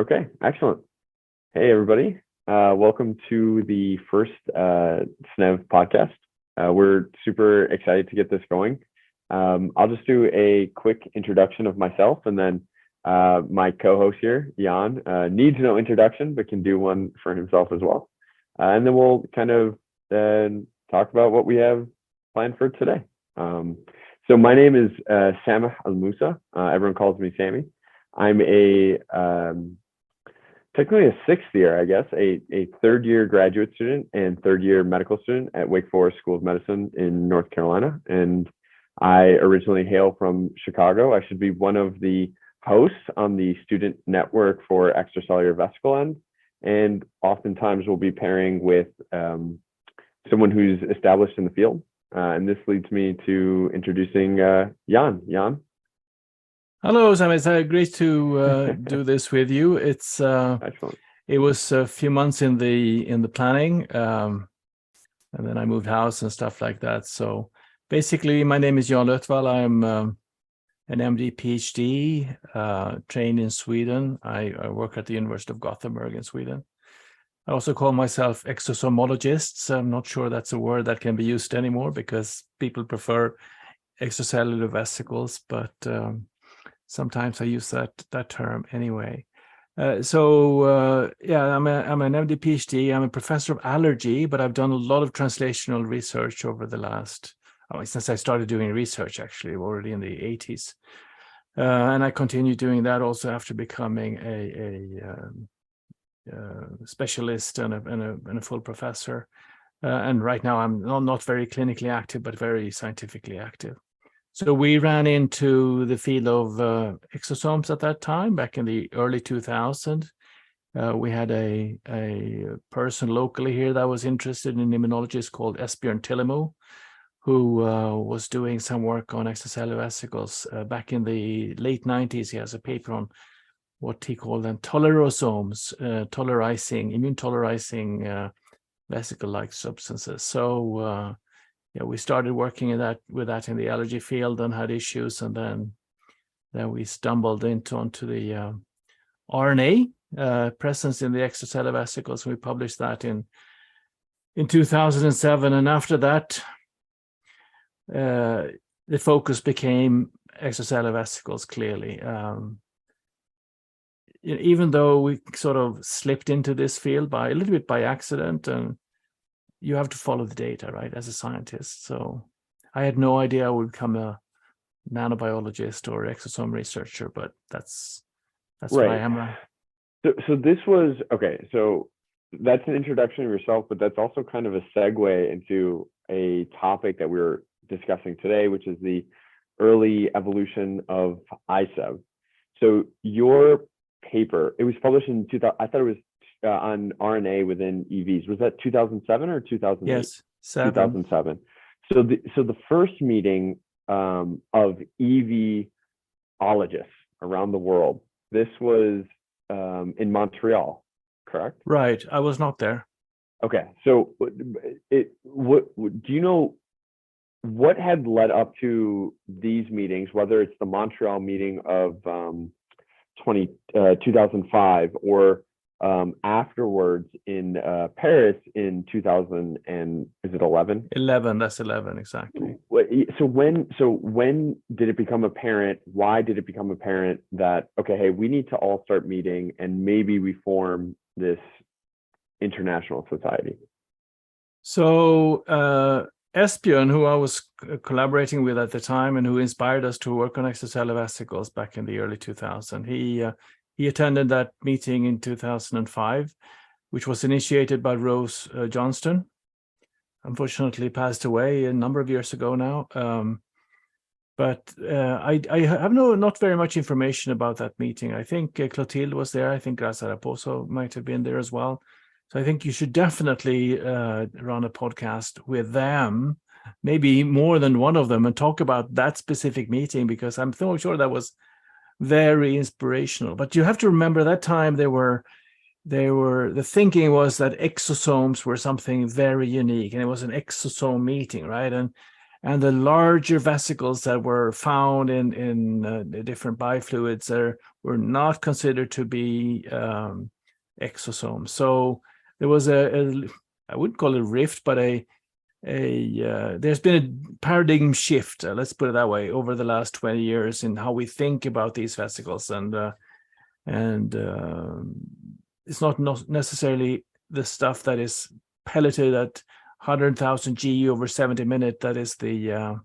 Okay, excellent. Hey, everybody. Welcome to the first SNEV podcast. We're super excited to get this going. I'll just do a quick introduction of myself, and then my co-host here, Jan, needs no introduction, but can do one for himself as well. And then we'll kind of talk about what we have planned for today. So my name is Samah Al-Musa. Everyone calls me Sammy. I'm technically a sixth year, I guess, a third year graduate student and third year medical student at Wake Forest School of Medicine in North Carolina. And I originally hail from Chicago. I should be one of the hosts on the student network for extracellular vesicle end. And oftentimes we'll be pairing with someone who's established in the field. And this leads me to introducing Jan. Jan? Hello, Sam. It's great to do this with you. It's Excellent. It was a few months in the planning, and then I moved house and stuff like that. So basically, my name is Jan Lotvall. I'm an MD PhD trained in Sweden. I work at the University of Gothenburg in Sweden. I also call myself exosomologist. I'm not sure that's a word that can be used anymore because people prefer extracellular vesicles, but sometimes I use that term anyway. I'm an MD PhD. I'm a professor of allergy, but I've done a lot of translational research over the last, since I started doing research, actually, already in the 80s. And I continue doing that also after becoming a specialist and a full professor. And right now I'm not very clinically active, but very scientifically active. So we ran into the field of exosomes at that time, back in the early 2000s. We had a person locally here that was interested in immunologist called Esbjørn Tillemo, who was doing some work on extracellular vesicles. Back in the late 90s, he has a paper on what he called then tolerosomes, immune tolerizing vesicle-like substances. So we started working with that in the allergy field and had issues, and then we stumbled onto the RNA presence in the extracellular vesicles. We published that in 2007, and after that, the focus became extracellular vesicles. Clearly, even though we sort of slipped into this field a little bit by accident, and you have to follow the data, right, as a scientist. So I had no idea I would become a nanobiologist or exosome researcher, but that's right. What I am. So this was, okay, so that's an introduction of yourself, but that's also kind of a segue into a topic that we're discussing today, which is the early evolution of ISEV. So your paper, it was published in 2000, I thought it was on RNA within EVs. Was that 2007 or 2008? Yes, 2007. So the first meeting of EV-ologists around the world, this was in Montreal, correct? Right. I was not there. Okay. So what do you know what had led up to these meetings, whether it's the Montreal meeting of 2005 or afterwards in Paris in 2000 and is it 11? 11, that's 11 exactly. So when did it become apparent? Why did it become apparent that, okay, hey, we need to all start meeting and maybe we form this international society? So Esbjørn, who I was collaborating with at the time and who inspired us to work on extracellular vesicles back in the early 2000s, he attended that meeting in 2005, which was initiated by Rose Johnston. Unfortunately, passed away a number of years ago now. But I have not very much information about that meeting. I think Clotilde was there. I think Graça Raposo might have been there as well. So I think you should definitely run a podcast with them, maybe more than one of them, and talk about that specific meeting, because I'm so sure that was very inspirational. But you have to remember that time the thinking was that exosomes were something very unique, and it was an exosome meeting, right? And and the larger vesicles that were found in the different biofluids were not considered to be exosomes. So there was I wouldn't call it a rift, but there's been a paradigm shift, let's put it that way, over the last 20 years in how we think about these vesicles, and it's not necessarily the stuff that is pelleted at 100,000 G over 70 minutes that is the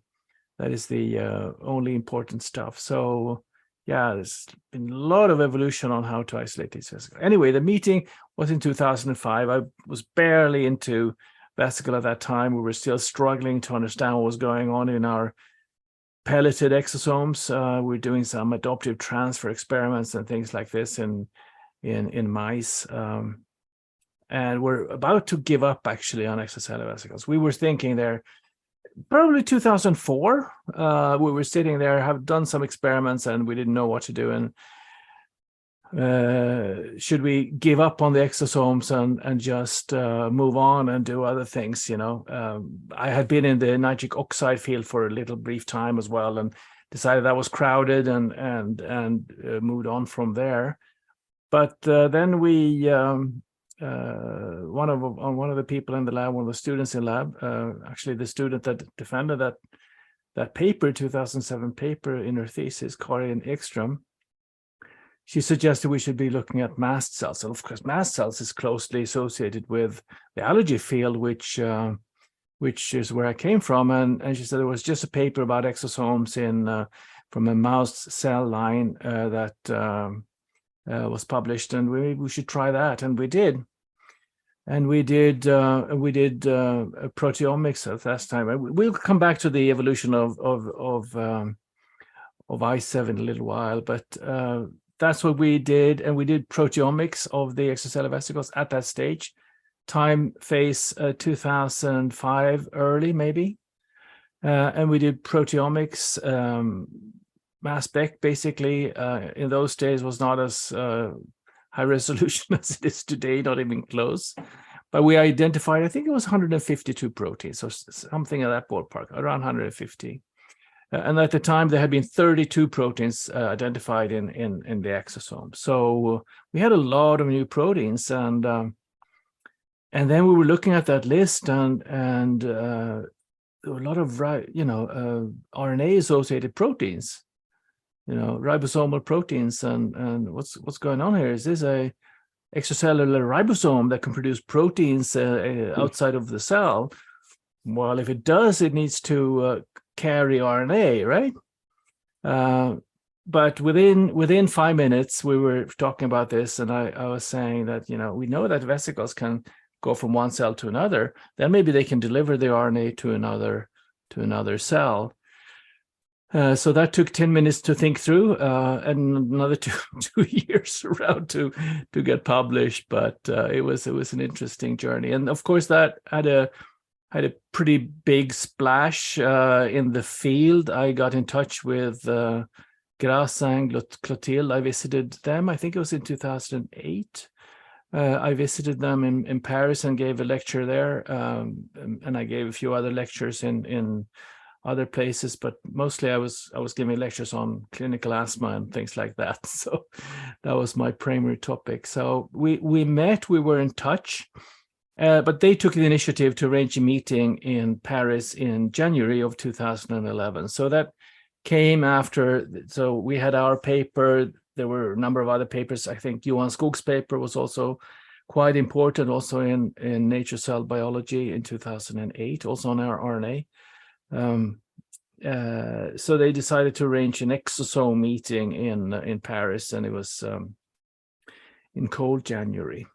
only important stuff. So yeah, there's been a lot of evolution on how to isolate these vesicles. Anyway, the meeting was in 2005. I was barely into vesicle at that time. We were still struggling to understand what was going on in our pelleted exosomes. We're doing some adoptive transfer experiments and things like this in mice. And we're about to give up actually on extracellular vesicles. We were thinking there, probably 2004, we were sitting there, have done some experiments, and we didn't know what to do. And should we give up on the exosomes and just move on and do other things? I had been in the nitric oxide field for a little brief time as well, and decided that was crowded, and moved on from there. But then we one of the people in the lab, one of the students in lab, actually the student that defended that paper, 2007 paper in her thesis, Karin Ekström, she suggested we should be looking at mast cells. And of course, mast cells is closely associated with the allergy field, which is where I came from. And she said there was just a paper about exosomes from a mouse cell line that was published, and we should try that, and we did. And we did proteomics at that time. We'll come back to the evolution of ISEV in a little while, but that's what we did, and we did proteomics of the extracellular vesicles at that stage. Time phase 2005 early maybe, and we did proteomics. Mass spec basically in those days was not as high resolution as it is today, not even close. But we identified, I think it was 152 proteins, or something in that ballpark, around 150. And at the time, there had been 32 proteins identified in the exosome. So we had a lot of new proteins, and then we were looking at that list, and there were a lot of RNA-associated proteins. Ribosomal proteins, and what's going on here? Is this a extracellular ribosome that can produce proteins outside of the cell? Well, if it does, it needs to carry RNA, right? But within 5 minutes, we were talking about this, and I was saying that we know that vesicles can go from one cell to another. Then maybe they can deliver the RNA to another cell. So that took 10 minutes to think through, and another two years around to get published. But it was an interesting journey, and of course that had a pretty big splash in the field. I got in touch with Graça and Clotilde. I visited them. I think it was in 2008. I visited them in Paris and gave a lecture there, and I gave a few other lectures in other places, but mostly I was giving lectures on clinical asthma and things like that. So that was my primary topic. So we met, we were in touch, but they took the initiative to arrange a meeting in Paris in January of 2011. So that came after. So we had our paper. There were a number of other papers. I think Johan Skog's paper was also quite important, also in Nature Cell Biology in 2008, also on our RNA. So they decided to arrange an exosome meeting in Paris, and it was in cold Januari.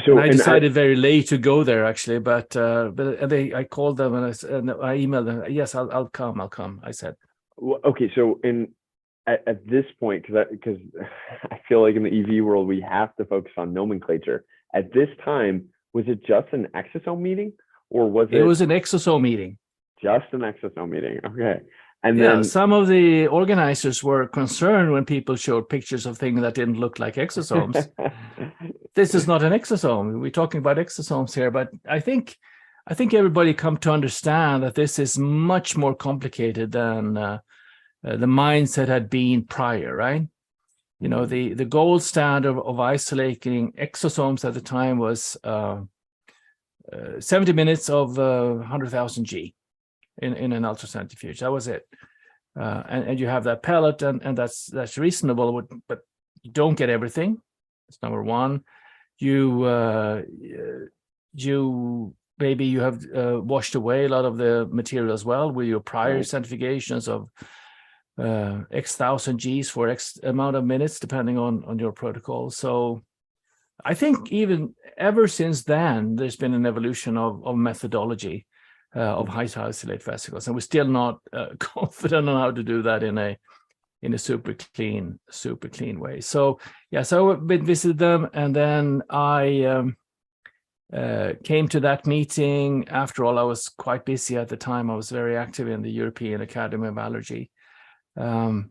So I decided very late to go there, actually, but I called them and I emailed them. Yes, I'll come. I said. Okay, so at this point, because I feel like in the EV world we have to focus on nomenclature. At this time, was it just an exosome meeting, or was it? It was an exosome meeting. Just an exosome meeting. Okay. And yeah, then some of the organizers were concerned when people showed pictures of things that didn't look like exosomes. This is not an exosome. We're talking about exosomes here, but I think I think everybody come to understand that this is much more complicated than the mindset had been prior, right? You know, the gold standard of isolating exosomes at the time was 70 minutes of 100,000 G in an ultracentrifuge. That was it. And you have that pellet, and that's reasonable, but you don't get everything. That's number one. Maybe you have washed away a lot of the material as well with your prior centrifugations of X thousand Gs for X amount of minutes, depending on your protocol. So I think even ever since then, there's been an evolution of methodology of how to isolate vesicles, and we're still not confident on how to do that in a super clean way. So yeah, so I visited them, and then I came to that meeting. After all, I was quite busy at the time. I was very active in the European Academy of Allergy. And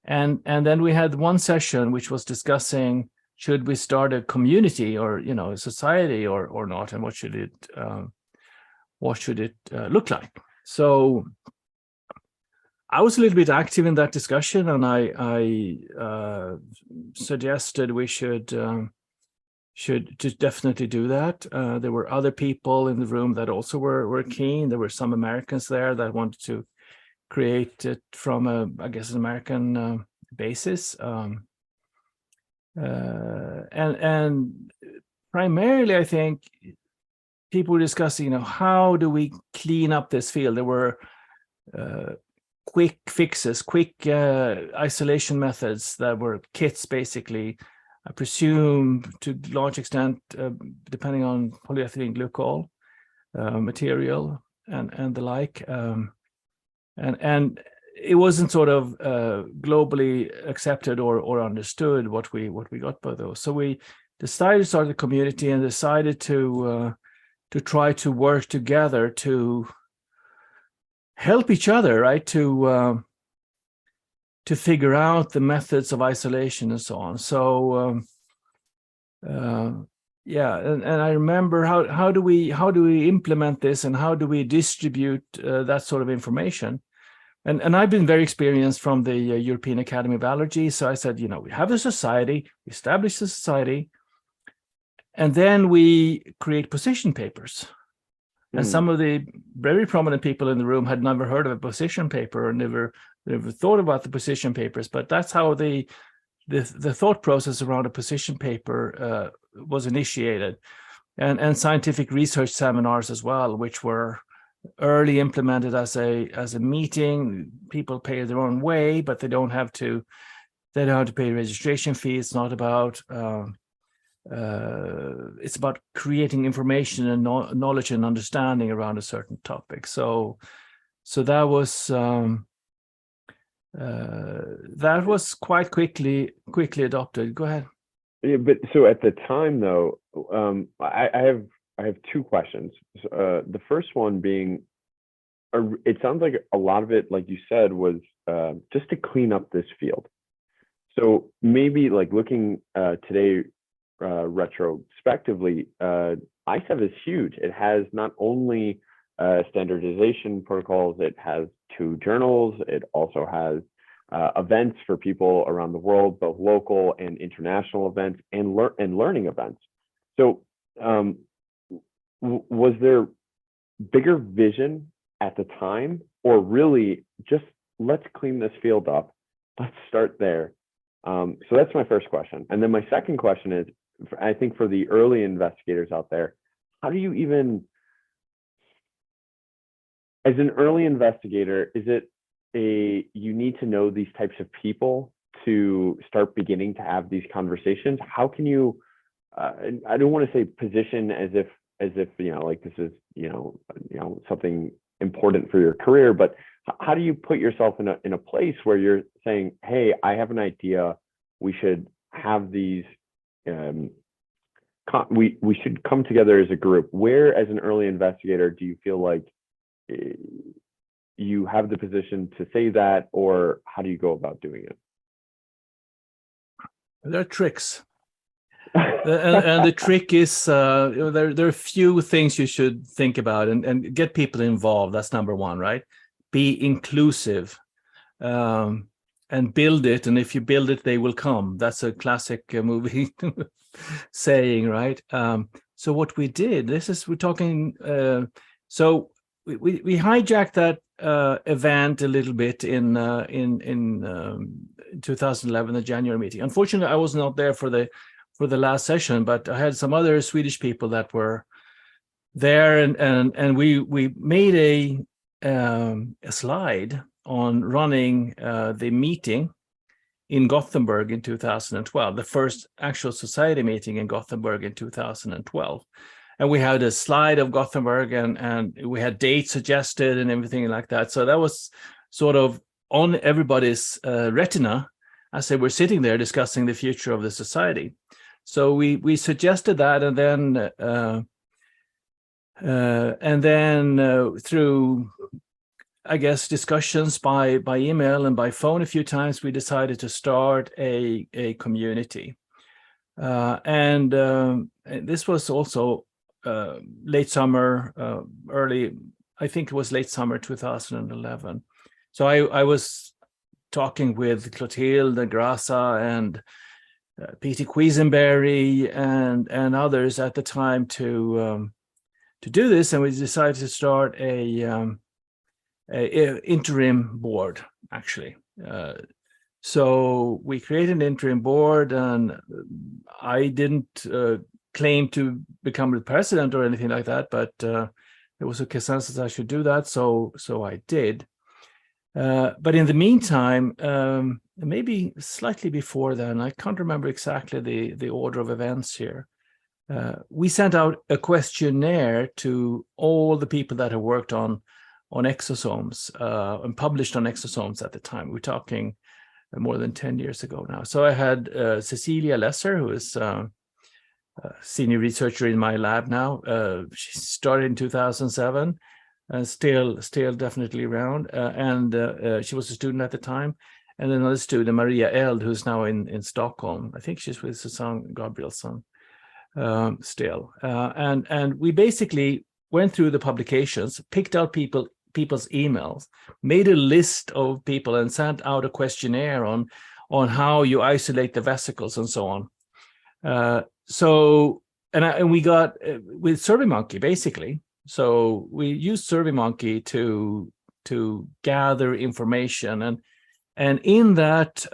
then we had one session which was discussing, should we start a community or, you know, a society or not, and what should it look like? So I was a little bit active in that discussion, and I suggested we should just definitely do that. There were other people in the room that also were keen. There were some Americans there that wanted to create it from an American basis. And primarily, I think people were discussing, you know, how do we clean up this field? There were quick fixes, quick isolation methods that were kits, basically, I presume to large extent, depending on polyethylene glycol material and the like. And it wasn't sort of globally accepted or understood what we got by those. So we decided to start the community and decided to try to work together to help each other, right? To figure out the methods of isolation and so on. So yeah, and I remember how do we implement this, and how do we distribute that sort of information? And I've been very experienced from the European Academy of Allergy. So I said, you know, we have a society, we establish the society, and then we create position papers. And some of the very prominent people in the room had never heard of a position paper or never thought about the position papers. But that's how the thought process around a position paper was initiated, and scientific research seminars as well, which were early implemented as a meeting. People pay their own way, but they don't have to pay registration fee. It's not about it's about creating information and knowledge and understanding around a certain topic. So that was quite quickly adopted. Go ahead. Yeah, but so at the time, though, I have two questions. The first one being, it sounds like a lot of it, like you said, was just to clean up this field. So maybe like looking today retrospectively, ISEV is huge. It has not only standardization protocols, it has 2 journals. It also has events for people around the world, both local and international events, and learning events. So was there bigger vision at the time, or really just let's clean this field up? Let's start there. So that's my first question. And then my second question is, I think for the early investigators out there, how do you even, as an early investigator, is it you need to know these types of people to start beginning to have these conversations? How can you, I don't want to say position as if, you know, like this is, you know, something important for your career, but how do you put yourself in a place where you're saying, hey, I have an idea, we should have these, we should come together as a group? Where, as an early investigator, do you feel like you have the position to say that, or how do you go about doing it? There are tricks. And the trick is there are a few things you should think about and get people involved. That's number one, right? Be inclusive and build it. And if you build it, they will come. That's a classic movie saying, right? So what we did, we're talking. So we hijacked that event a little bit in 2011, the January meeting. Unfortunately, I was not there for the last session, but I had some other Swedish people that were there, and we made a slide on running the meeting in Gothenburg in 2012, the first actual society meeting in Gothenburg in 2012. And we had a slide of Gothenburg, and we had dates suggested and everything like that. So that was sort of on everybody's retina as they were sitting there discussing the future of the society. So we suggested that, and then through, I guess, discussions by email and by phone a few times, we decided to start a community. And this was also late summer, I think it was late summer 2011. So I was talking with Clotilde Grasa and Peter Quisenberry and others at the time to do this, and we decided to start a interim board, actually. So we created an interim board, and I didn't claim to become the president or anything like that, but there was a consensus I should do that, so I did. But in the meantime, maybe slightly before then, I can't remember exactly the order of events here. We sent out a questionnaire to all the people that have worked on exosomes and published on exosomes at the time. We're talking more than 10 years ago now. So I had Cecilia Lesser, who is a senior researcher in my lab now. She started in 2007. Still definitely around, and she was a student at the time. And another student, Maria Eld, who's now in Stockholm. I think she's with Susanne Gabrielsson still. And we basically went through the publications, picked out people's emails, made a list of people, and sent out a questionnaire on how you isolate the vesicles and so on. And we got with SurveyMonkey basically. So we used SurveyMonkey to gather information, and in that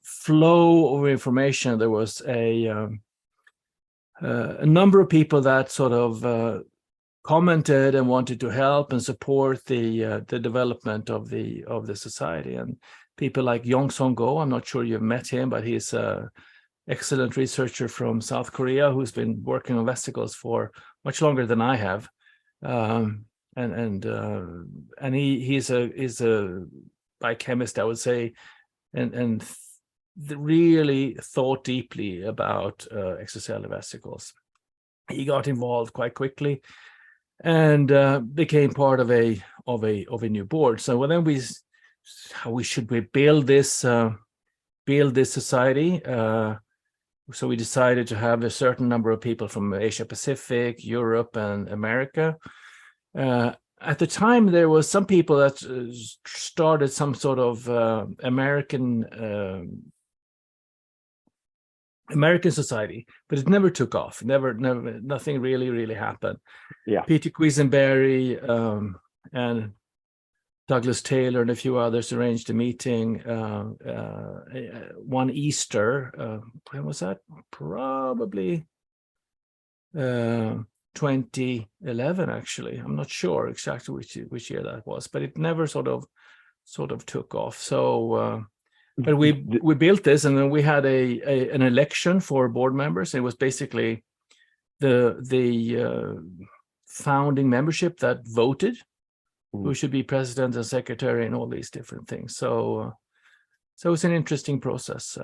flow of information, there was a number of people that sort of commented and wanted to help and support the development of the society. And people like Yong-Song Go, I'm not sure you've met him, but he's an excellent researcher from South Korea who's been working on vesicles for much longer than I have. And he's a biochemist, I would say, and really thought deeply about extracellular vesicles. He got involved quite quickly and became part of a new board. So then how should we build this society? So we decided to have a certain number of people from Asia Pacific, Europe, and America. At the time, there was some people that started some sort of American society, but it never took off. Never, nothing really happened. Yeah. Peter Quisenberry and Douglas Taylor and a few others arranged a meeting one Easter. When was that? Probably 2011, actually. I'm not sure exactly which year that was, but it never sort of took off. So, but we built this, and then we had an election for board members. It was basically the founding membership that voted who should be president and secretary and all these different things. So it was an interesting process.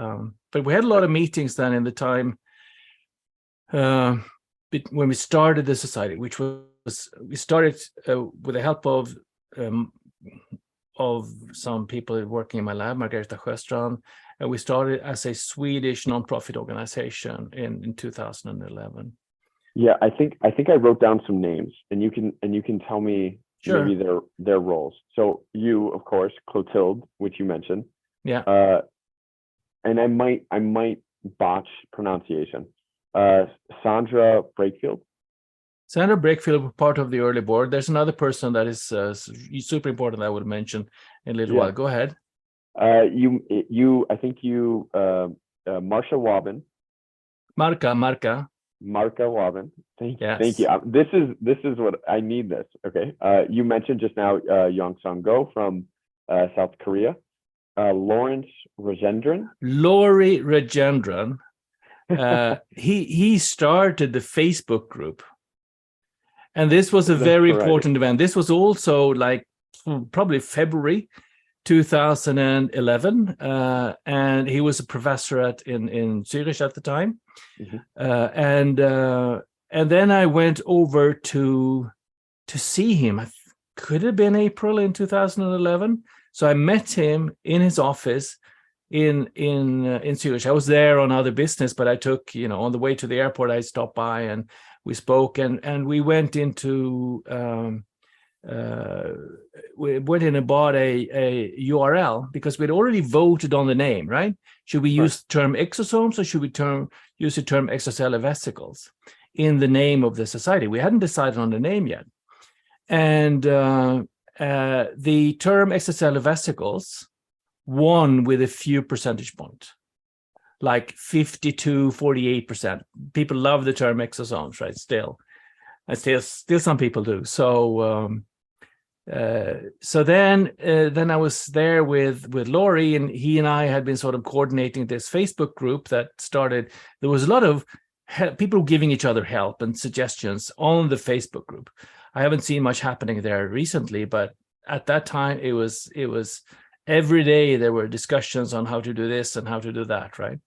But we had a lot of meetings then in the time when we started the society, which was we started with the help of some people working in my lab, Margareta Sjöstrand, and we started as a Swedish nonprofit organization in 2011. Yeah, I think I wrote down some names, and you can tell me Sure. maybe their roles. So you, of course, Clotilde, which you mentioned. Yeah. And I might botch pronunciation. Sandra Brakefield. Sandra Brakefield, part of the early board. There's another person that is super important I would mention in a little while. Go ahead. I think you, Marcia Wabin. Marka Wabin. Thank yes. you. This is what I need. This. Okay. You mentioned just now Yong Sung Go from South Korea. Lawrence Rajendran. Laurie Rajendran. He started the Facebook group. And this was a very important event. This was also like probably February 2011, and he was a professor in Zurich at the time. Mm-hmm. And then I went over to see him. It could have been April in 2011. So I met him in his office in Zurich. I was there on other business, but I took, on the way to the airport, I stopped by and we spoke, and we went into and bought a URL because we'd already voted on the name, right? Should we use the term exosomes or should we use the term extracellular vesicles in the name of the society? We hadn't decided on the name yet. And the term extracellular vesicles won with a few percentage points, like 52-48%. People love the term exosomes, right? Still some people do. So then I was there with Laurie, and he and I had been sort of coordinating this Facebook group that started. There was a lot of people giving each other help and suggestions on the Facebook group. I haven't seen much happening there recently, but at that time it was every day there were discussions on how to do this and how to do that, right?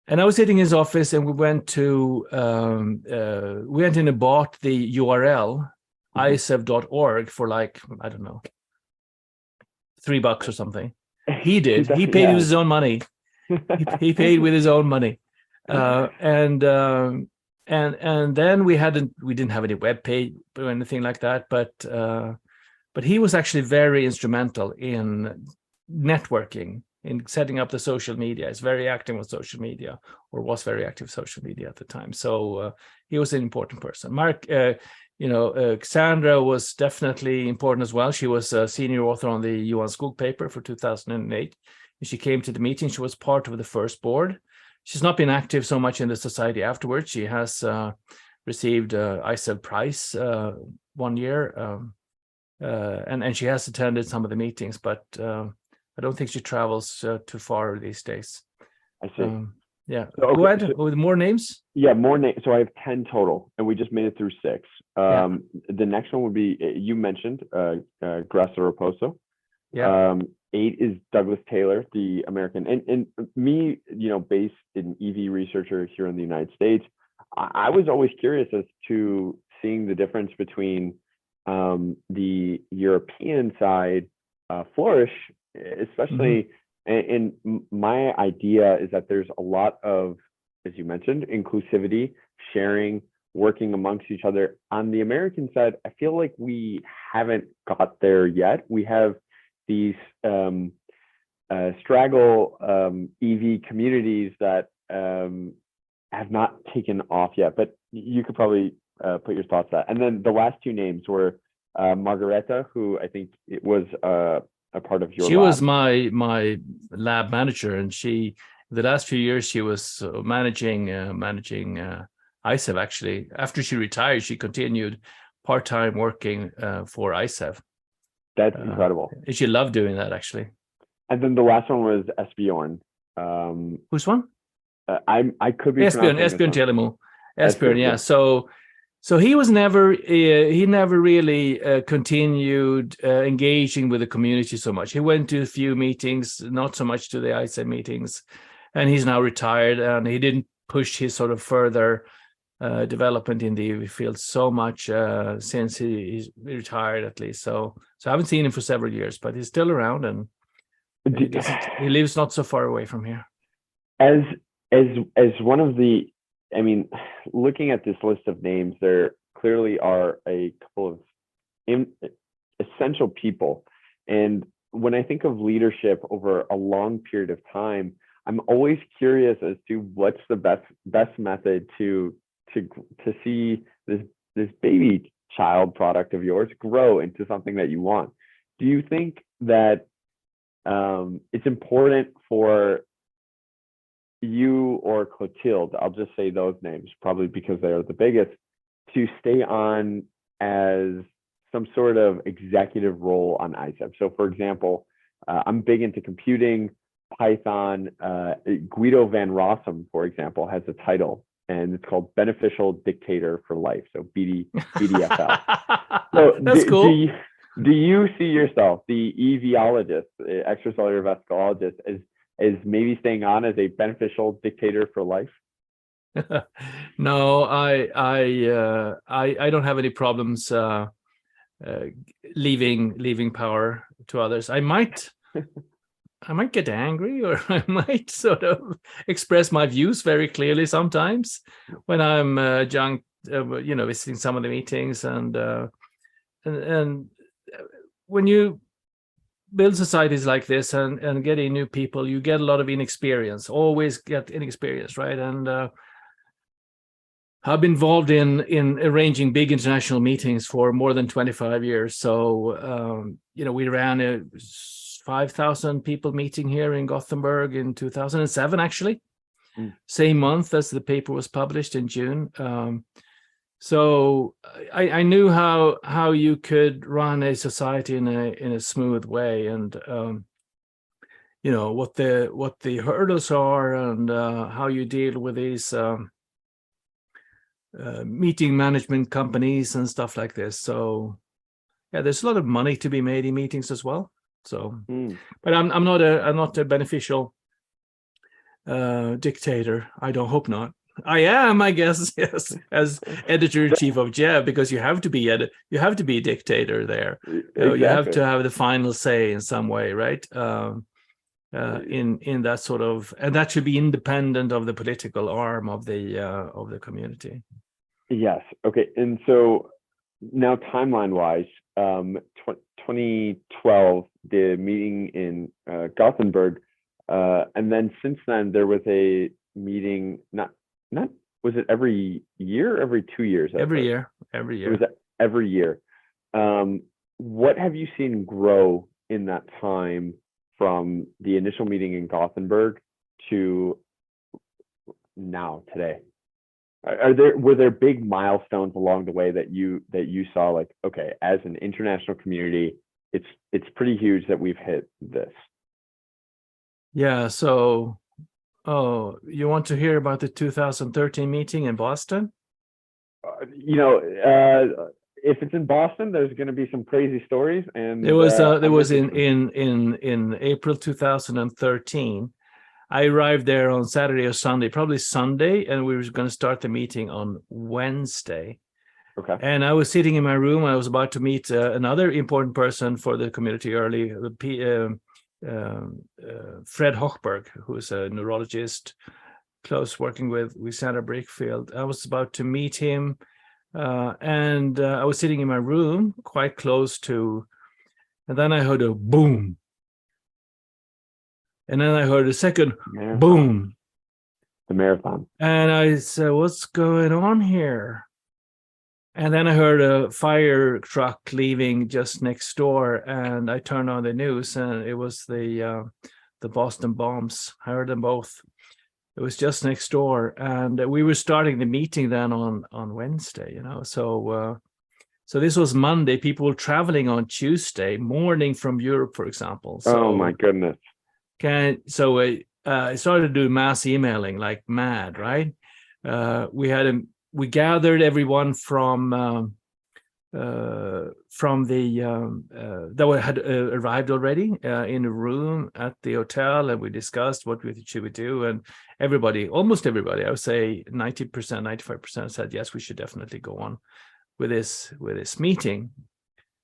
And I was sitting in his office, and we went in and bought the URL ISEV.org for like, I don't know, $3 or something. He did. He paid with his own money. He paid with his own money. And then we didn't have any web page or anything like that, but he was actually very instrumental in networking, in setting up the social media. He's very active on social media, or was very active social media at the time. So he was an important person. Cassandra was definitely important as well. She was a senior author on the Johan Skog paper for 2008. She came to the meeting. She was part of the first board. She's not been active so much in the society afterwards. She has received ISEV prize 1 year, and she has attended some of the meetings, but I don't think she travels too far these days. I see. Yeah. So, okay, go ahead with more names. Yeah, more names. So I have 10 total, and we just made it through 6. The next one would be, you mentioned Graça Raposo. Yeah. 8 is Douglas Taylor, the American, and me, based in EV researcher here in the United States. I was always curious as to seeing the difference between the European side flourish, especially. Mm-hmm. And my idea is that there's a lot of, as you mentioned, inclusivity, sharing, working amongst each other. On the American side, I feel like we haven't got there yet. We have these straggle EV communities that have not taken off yet, but you could probably put your thoughts on that. And then the last 2 names were Margareta, who I think it was a part of your lab. Was my lab manager, and the last few years she was managing ISEV. Actually, after she retired, she continued part-time working for ISEV. That's incredible. And she loved doing that, actually. And then the last one was Esbjorn. Whose one? I could be Esbjorn Telemo. Esbjorn, yeah. So he was never really continued engaging with the community so much. He went to a few meetings, not so much to the ISEV meetings, and he's now retired, and he didn't push his sort of further development in the EV field so much since he's retired, at least. So I haven't seen him for several years, but he's still around, and he lives not so far away from here. As one of the, I mean, looking at this list of names, there clearly are a couple of essential people. And when I think of leadership over a long period of time, I'm always curious as to what's the best method to see this baby child product of yours grow into something that you want. Do you think that it's important for you or Clotilde, I'll just say those names, probably because they are the biggest, to stay on as some sort of executive role on ISEV? So for example, I'm big into computing, Python. Guido van Rossum, for example, has a title, and it's called Beneficial Dictator for Life, so BDFL. So that's cool. Do you see yourself, the EVologist, extracellular vesicologist, as maybe staying on as a beneficial dictator for life? No, I don't have any problems leaving power to others. I might get angry, or I might sort of express my views very clearly sometimes when I'm visiting some of the meetings, and when you build societies like this and getting new people, you get a lot of inexperience. Always get inexperience, right? And I've been involved in arranging big international meetings for more than 25 years. So we ran a 5,000 people meeting here in Gothenburg in 2007, actually. Same month as the paper was published in June. So I knew how you could run a society in a smooth way, and what the hurdles are, and how you deal with these meeting management companies and stuff like this. So yeah, there's a lot of money to be made in meetings as well. So, but I'm not a beneficial dictator. I don't hope not. I am, I guess, yes, as editor-in-chief of JEV, because you have to be a dictator there. Exactly. You have to have the final say in some way, right? In that sort of, and that should be independent of the political arm of the community. Yes. Okay. And so now, timeline-wise, 2012, the meeting in Gothenburg, and then since then there was a meeting. Not was it every year or every 2 years? Every year. It was every year. What have you seen grow in that time from the initial meeting in Gothenburg to now, today? Were there big milestones along the way that you saw, like, okay, as an international community, it's pretty huge that we've hit this? Yeah. So. Oh, you want to hear about the 2013 meeting in Boston? If it's in Boston, there's going to be some crazy stories. And there was in April 2013. I arrived there on Saturday or Sunday, probably Sunday, and we were going to start the meeting on Wednesday. Okay. And I was sitting in my room. I was about to meet another important person for the community early. Fred Hochberg, who is a neurologist, close working with Sandra Brickfield. I was about to meet him, and I was sitting in my room quite close to, and then I heard a boom, and then I heard a second boom. The marathon. And I said, "What's going on here?" And then I heard a fire truck leaving just next door, and I turned on the news, and it was the Boston bombs. I heard them both. It was just next door, and we were starting the meeting then on Wednesday. So this was Monday. People were traveling on Tuesday morning from Europe, for example. So, oh my goodness! I started to do mass emailing like mad, right? We gathered everyone from from the that had arrived already in a room at the hotel, and we discussed what we should do, and almost everybody, I would say 90%, 95% said yes, we should definitely go on with this meeting.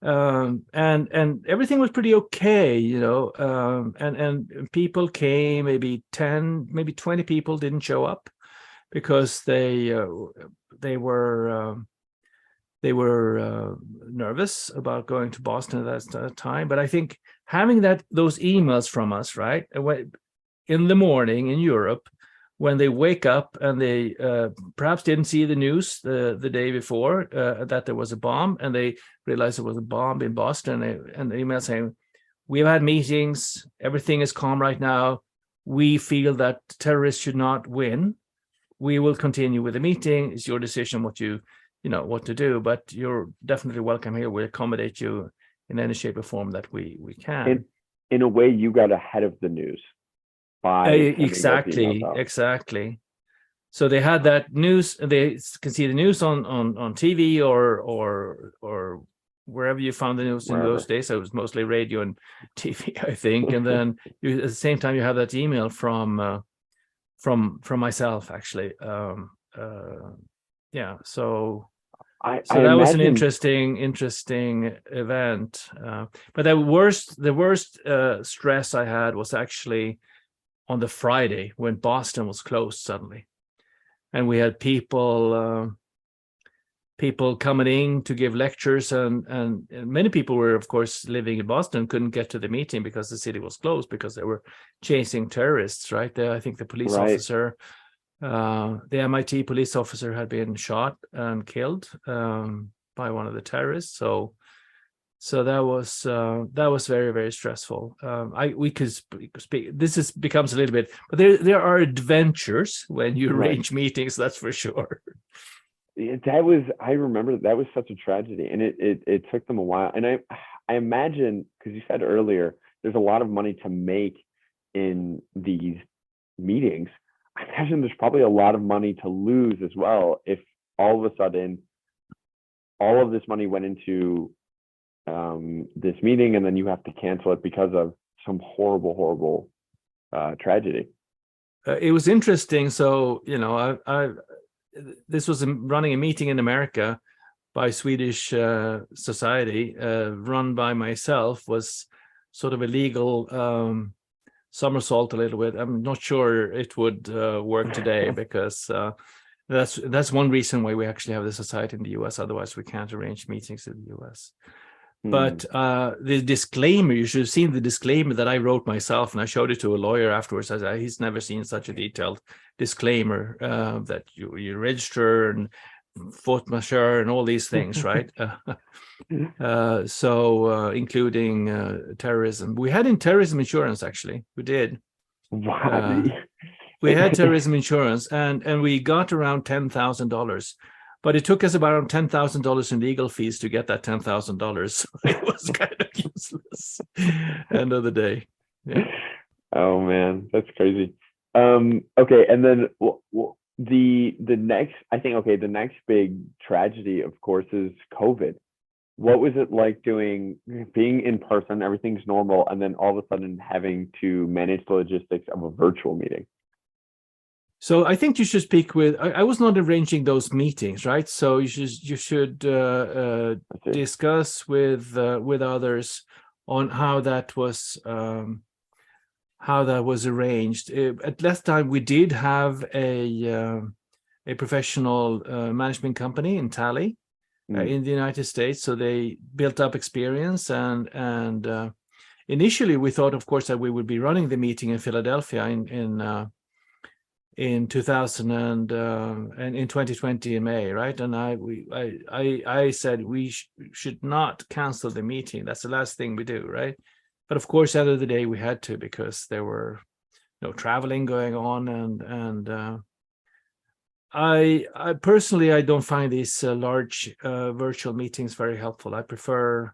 And everything was pretty okay, and people came, maybe 10, maybe 20 people didn't show up because they were nervous about going to Boston at that time. But I think having those emails from us, right, in the morning in Europe, when they wake up and they perhaps didn't see the news the day before that there was a bomb, and they realized there was a bomb in Boston, and the email saying, "We've had meetings, everything is calm right now. We feel that terrorists should not win. We will continue with the meeting. It's your decision what to do, but you're definitely welcome here. We'll accommodate you in any shape or form that we can." In a way, you got ahead of the news by exactly. So they had that news. They can see the news on TV or wherever you found the news in those days. So it was mostly radio and TV, I think. And then at the same time, you have that email from myself, actually. Yeah. So that was an interesting event. But the worst stress I had was actually on the Friday when Boston was closed suddenly, and we had people coming in to give lectures, and many people were, of course, living in Boston, couldn't get to the meeting because the city was closed because they were chasing terrorists. Right there, I think the police officer. The MIT police officer had been shot and killed by one of the terrorists. So that was very, very stressful. We could speak. This becomes a little bit, but there are adventures when you arrange meetings. That's for sure. I remember that was such a tragedy, and it took them a while. And I imagine, because you said earlier, there's a lot of money to make in these meetings. I imagine there's probably a lot of money to lose as well if all of a sudden all of this money went into this meeting, and then you have to cancel it because of some horrible tragedy. It was interesting. So this was running a meeting in America by Swedish society, run by myself, was sort of a legal somersault a little bit. I'm not sure it would work today because that's one reason why we actually have the society in the US. Otherwise, we can't arrange meetings in the US. But the disclaimer, you should have seen the disclaimer that I wrote myself, and I showed it to a lawyer afterwards. I said, he's never seen such a detailed disclaimer that you register and force majeure and all these things, right? So including terrorism. We had in terrorism insurance, actually. We did. Wow. We had terrorism insurance, and we got around $10,000. But it took us about $10,000 in legal fees to get that $10,000. So it was kind of useless. End of the day. Yeah. Oh man, that's crazy. Okay, and then the next big tragedy, of course, is COVID. What was it like being in person? Everything's normal, and then all of a sudden having to manage the logistics of a virtual meeting. So I think you should speak with. I was not arranging those meetings, right? So you should discuss with others on how that was arranged. At last time, we did have a professional management company in Tally in the United States, so they built up experience, and initially we thought, of course, that we would be running the meeting in Philadelphia in 2000 and in 2020 in May, right? And I said we should not cancel the meeting. That's the last thing we do, right? But of course, at the end of the day, we had to, because there were traveling going on, and I personally, I don't find these large virtual meetings very helpful. I prefer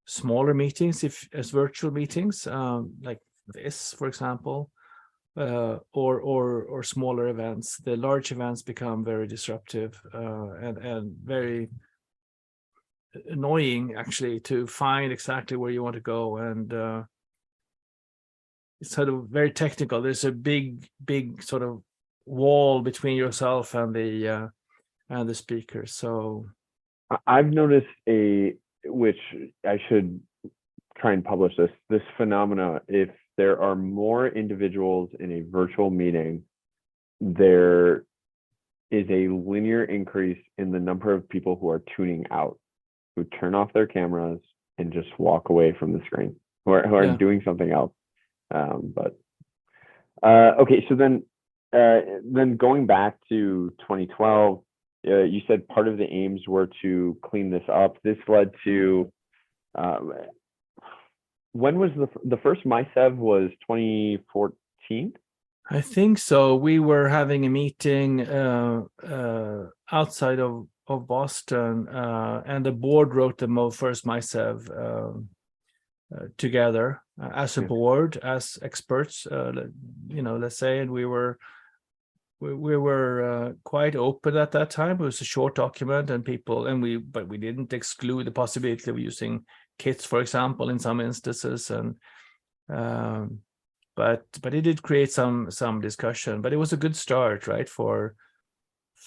smaller meetings as virtual meetings, like this, for example. Or smaller events. The large events become very disruptive and very annoying actually to find exactly where you want to go, and it's sort of very technical. There's a big sort of wall between yourself and the speaker. So I've noticed which I should try and publish this phenomena. If there are more individuals in a virtual meeting, there is a linear increase in the number of people who are tuning out, who turn off their cameras and just walk away from the screen, who are doing something else. Okay, so then going back to 2012, you said part of the aims were to clean this up. This led to when was the first MySEV? Was 2014? I think so. We were having a meeting outside of Boston, and the board wrote the first MySEV together as a board, as experts, let's say, and we were quite open at that time. It was a short document, and but we didn't exclude the possibility of using kits, for example, in some instances, and but it did create some discussion. But it was a good start, right, for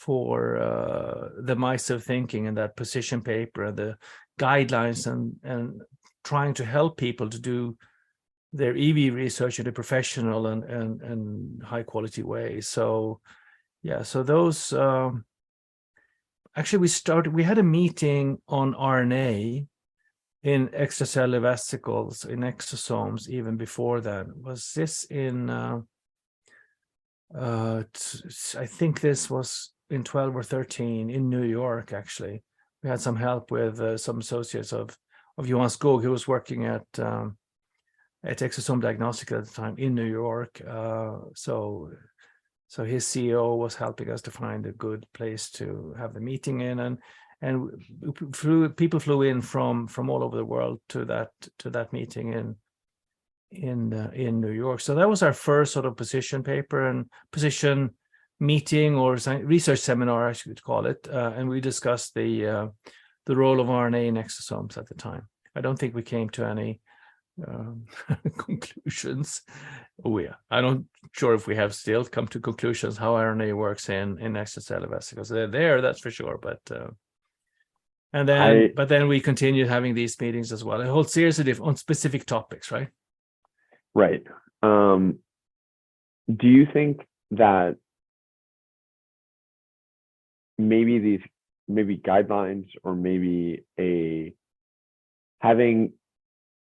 the MySEV thinking and that position paper and the guidelines and trying to help people to do their EV research in a professional and high quality way. So yeah, so those actually we had a meeting on RNA in extracellular vesicles, in exosomes, even before that. Was this in I think this was in 12 or 13 in New York, actually. We had some help with some associates of Johan Skog, who was working at Exosome Diagnostic at the time in New York. So his CEO was helping us to find a good place to have the meeting in, and people flew in from all over the world to that meeting in New York. So that was our first sort of position paper and position meeting, or research seminar, I should call it, and we discussed the role of RNA in exosomes at the time. I don't think we came to any conclusions. I'm not sure if we have still come to conclusions how RNA works in extracellular vesicles. They're there, that's for sure. But then we continued having these meetings as well, a whole series of on specific topics, right? Right. Do you think that maybe guidelines, or maybe having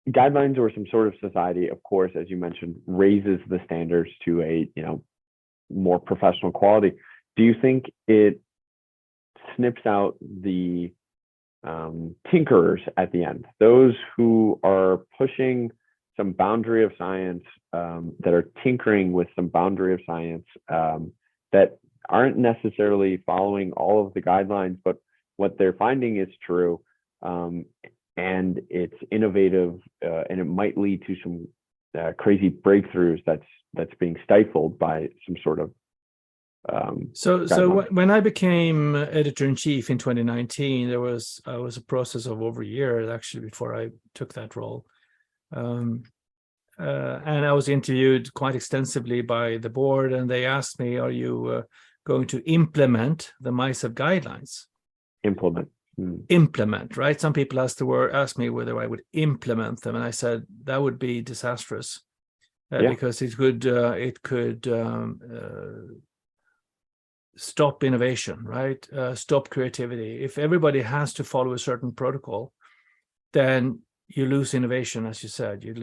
guidelines or some sort of society, of course, as you mentioned, raises the standards to a more professional quality? Do you think it snips out the tinkerers at the end, those who are pushing some boundary of science, that are tinkering with some boundary of science, that aren't necessarily following all of the guidelines, but what they're finding is true, and it's innovative, and it might lead to some crazy breakthroughs that's being stifled by some sort of So when I became editor-in-chief in 2019, there was a process of over a year actually before I took that role, and I was interviewed quite extensively by the board, and they asked me, "Are you going to implement the MySEV guidelines?" Implement, right? Some people asked me whether I would implement them, and I said that would be disastrous, because it could stop innovation, right? Stop creativity. If everybody has to follow a certain protocol, then you lose innovation, as you said. You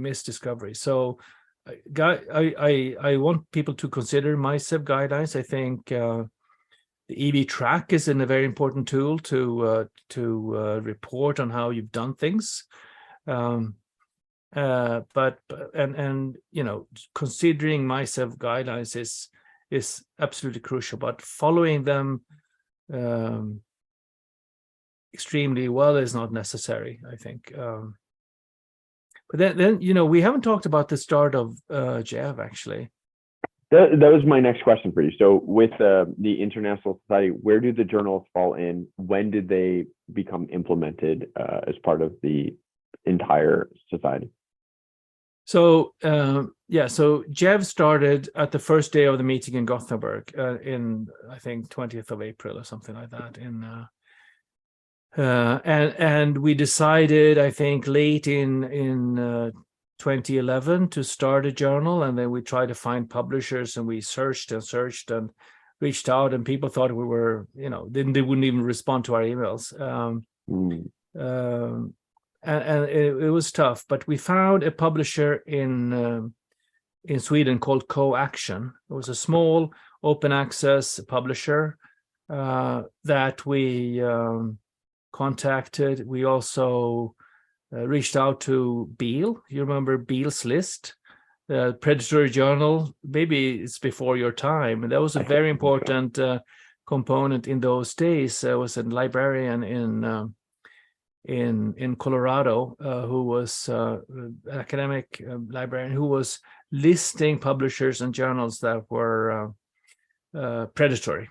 miss discovery. So, I want people to consider MySEV guidelines. I think the EV track is a very important tool to report on how you've done things. But considering MySEV guidelines is absolutely crucial, but following them extremely well is not necessary, I think. But then we haven't talked about the start of JEV, actually. That was my next question for you. So with the International Society, where do the journals fall in? When did they become implemented as part of the entire society? So so JEV started at the first day of the meeting in Gothenburg in, I think, 20th of April or something like that. And we decided, I think, late in 2011 to start a journal, and then we tried to find publishers, and we searched and reached out, and people thought we were, they wouldn't even respond to our emails. And it was tough, but we found a publisher in Sweden called Co-Action. It was a small open access publisher that we contacted. We also reached out to Beale. You remember Beale's List, the predatory journal? Maybe it's before your time. And that was a very important component in those days. There was a librarian in Colorado who was an academic librarian who was listing publishers and journals that were predatory.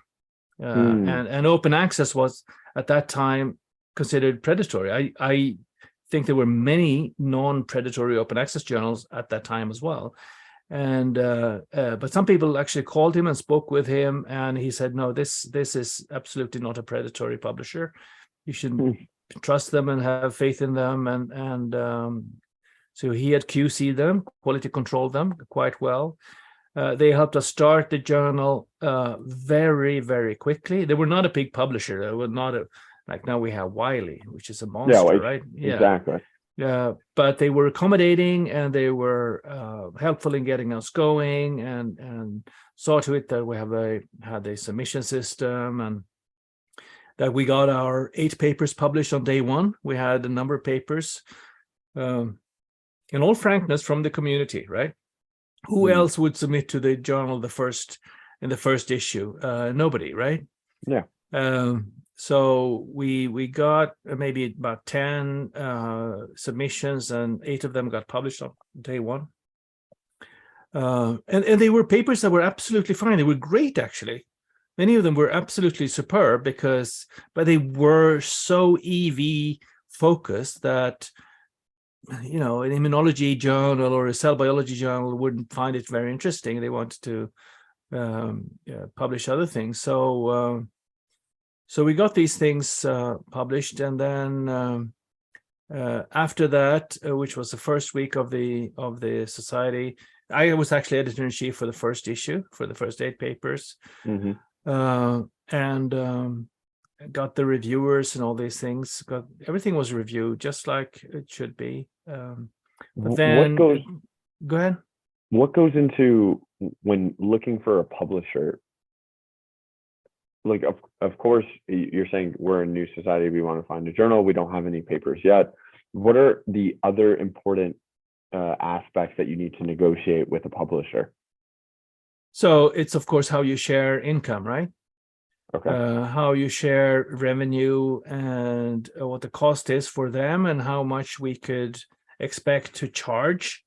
And open access was at that time considered predatory. I think there were many non-predatory open access journals at that time as well. And but some people actually called him and spoke with him, and he said, no, this is absolutely not a predatory publisher. You should trust them and have faith in them. And so he had QC'd them, quality controlled them quite well. They helped us start the journal very, very quickly. They were not a big publisher. They were not like now we have Wiley, which is a monster, right? Yeah, exactly. But they were accommodating, and they were helpful in getting us going, and saw to it that we had a submission system, and that we got our 8 papers published on day one. We had a number of papers, in all frankness, from the community, right? Who else would submit to the journal in the first issue? Nobody, right? Yeah. So we got maybe about 10 submissions, and 8 of them got published on day one. And they were papers that were absolutely fine. They were great, actually. Many of them were absolutely superb but they were so EV focused that, an immunology journal or a cell biology journal wouldn't find it very interesting. They wanted to publish other things. So we got these things published, and then after that, which was the first week of the society, I was actually editor-in-chief for the first issue, for the first 8 papers. And got the reviewers and all these things. Everything was reviewed just like it should be. But then, go ahead. What goes into when looking for a publisher? Like, of course, you're saying we're a new society. We want to find a journal. We don't have any papers yet. What are the other important aspects that you need to negotiate with a publisher? So it's, of course, how you share income, right? Okay. How you share revenue, and what the cost is for them, and how much we could expect to charge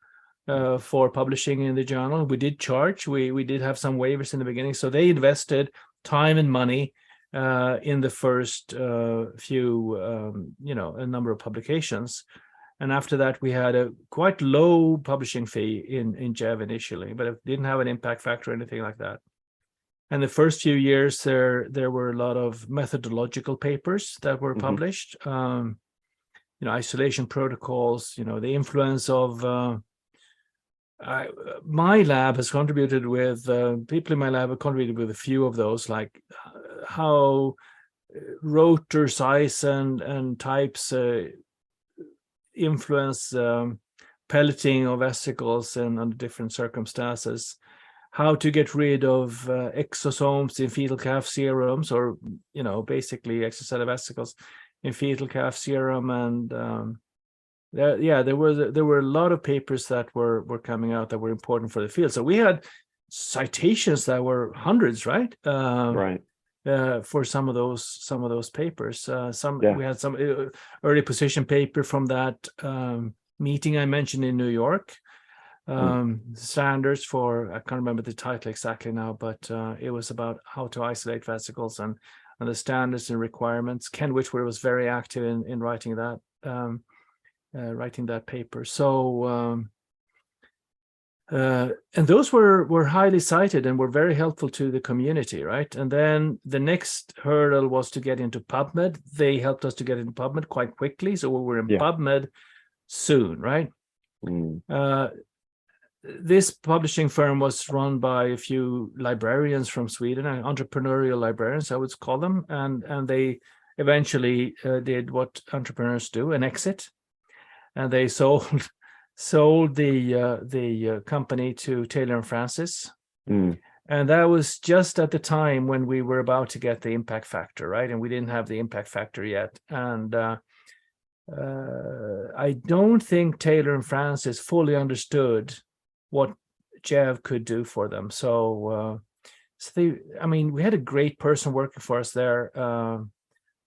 for publishing in the journal. We did charge. We did have some waivers in the beginning. So they invested time and money in the first few, a number of publications. And after that, we had a quite low publishing fee in JEV initially, but it didn't have an impact factor or anything like that. And the first few years, there were a lot of methodological papers that were published, isolation protocols, the influence of my lab has contributed with, people in my lab have contributed with a few of those, like how rotor size and types influence pelleting of vesicles and under different circumstances, how to get rid of exosomes in fetal calf serums, or basically extracellular vesicles in fetal calf serum. And there were a lot of papers that were coming out that were important for the field. So we had citations that were hundreds, right? Right. For some of those papers. We had some early position paper from that meeting I mentioned in New York. standards for, I can't remember the title exactly now, but it was about how to isolate vesicles and the standards and requirements. Ken Whitworth was very active in writing that paper. So and those were highly cited and were very helpful to the community, right? And then the next hurdle was to get into PubMed. They helped us to get into PubMed quite quickly, so we were in PubMed soon, right? This publishing firm was run by a few librarians from Sweden, entrepreneurial librarians, I would call them, and they eventually did what entrepreneurs do, an exit, and they sold the company to Taylor and Francis, and that was just at the time when we were about to get the impact factor, right? And we didn't have the impact factor yet, and I don't think Taylor and Francis fully understood what JEV could do for them. So we had a great person working for us there,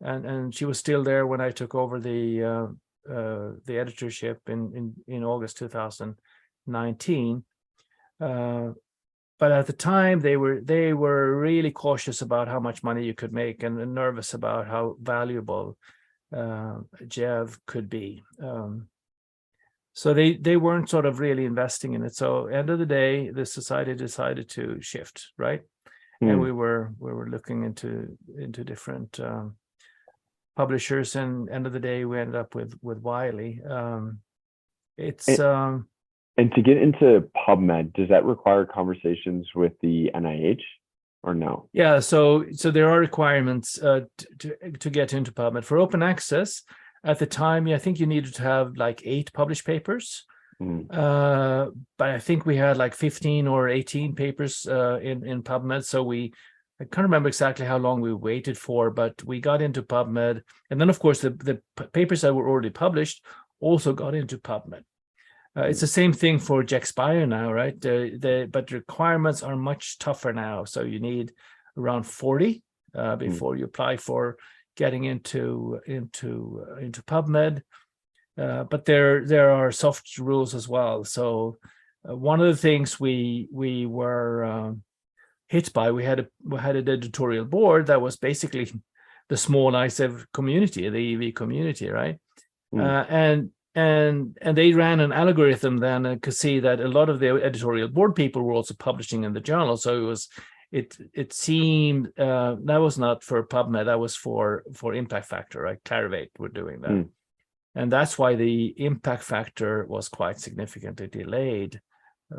and she was still there when I took over the editorship in August 2019. But at the time, they were really cautious about how much money you could make and nervous about how valuable JEV could be. So they weren't sort of really investing in it. So end of the day, the society decided to shift, right? And we were looking into different publishers, and end of the day, we ended up with Wiley. And to get into PubMed, does that require conversations with the NIH or no? Yeah, so there are requirements to get into PubMed. For open access, at the time, I think you needed to have like 8 published papers. But I think we had like 15 or 18 papers in PubMed. So I can't remember exactly how long we waited for, but we got into PubMed. And then, of course, the papers that were already published also got into PubMed. It's the same thing for JEXPIRE now, right? But the requirements are much tougher now. So you need around 40 before you apply for getting into PubMed. But there are soft rules as well. So one of the things we were hit by, we had an editorial board that was basically the small ISEV community, the EV community, right? And they ran an algorithm then and could see that a lot of the editorial board people were also publishing in the journal. So it seemed that was not for PubMed, that was for impact factor, right? Clarivate were doing that. And that's why the impact factor was quite significantly delayed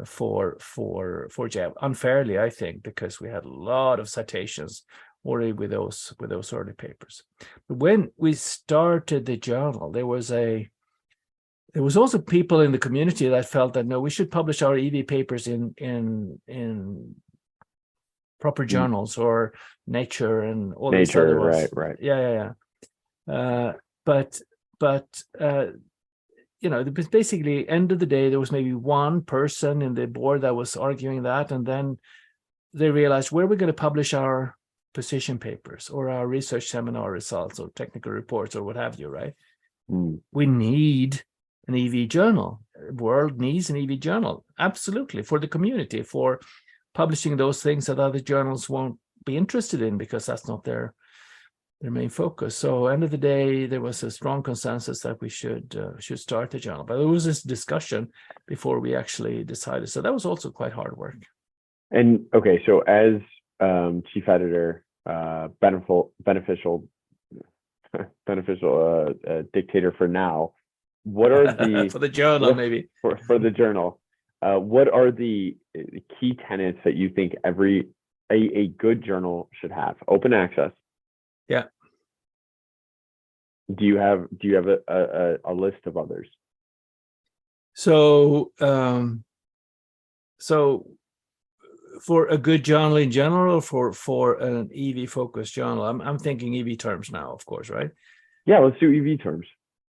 for JEV, unfairly, I think, because we had a lot of citations already with those early papers. But when we started the journal, there was also people in the community that felt that no, we should publish our EV papers in proper journals or Nature and all these other ones. Right. Yeah. But basically, end of the day, there was maybe one person in the board that was arguing that, and then they realized, where are we going to publish our position papers or our research seminar results or technical reports or what have you, right? We need an EV journal. The world needs an EV journal, absolutely, for the community, for publishing those things that other journals won't be interested in because that's not their main focus. So end of the day, there was a strong consensus that we should start the journal. But there was this discussion before we actually decided. So that was also quite hard work. And okay, so as chief editor, beneficial dictator for now, what are the for the journal maybe for the journal? What are the key tenets that you think a good journal should have? Open access. Yeah. Do you have a list of others? So for a good journal in general, for an EV focused journal, I'm thinking EV terms now, of course, right? Yeah, let's do EV terms.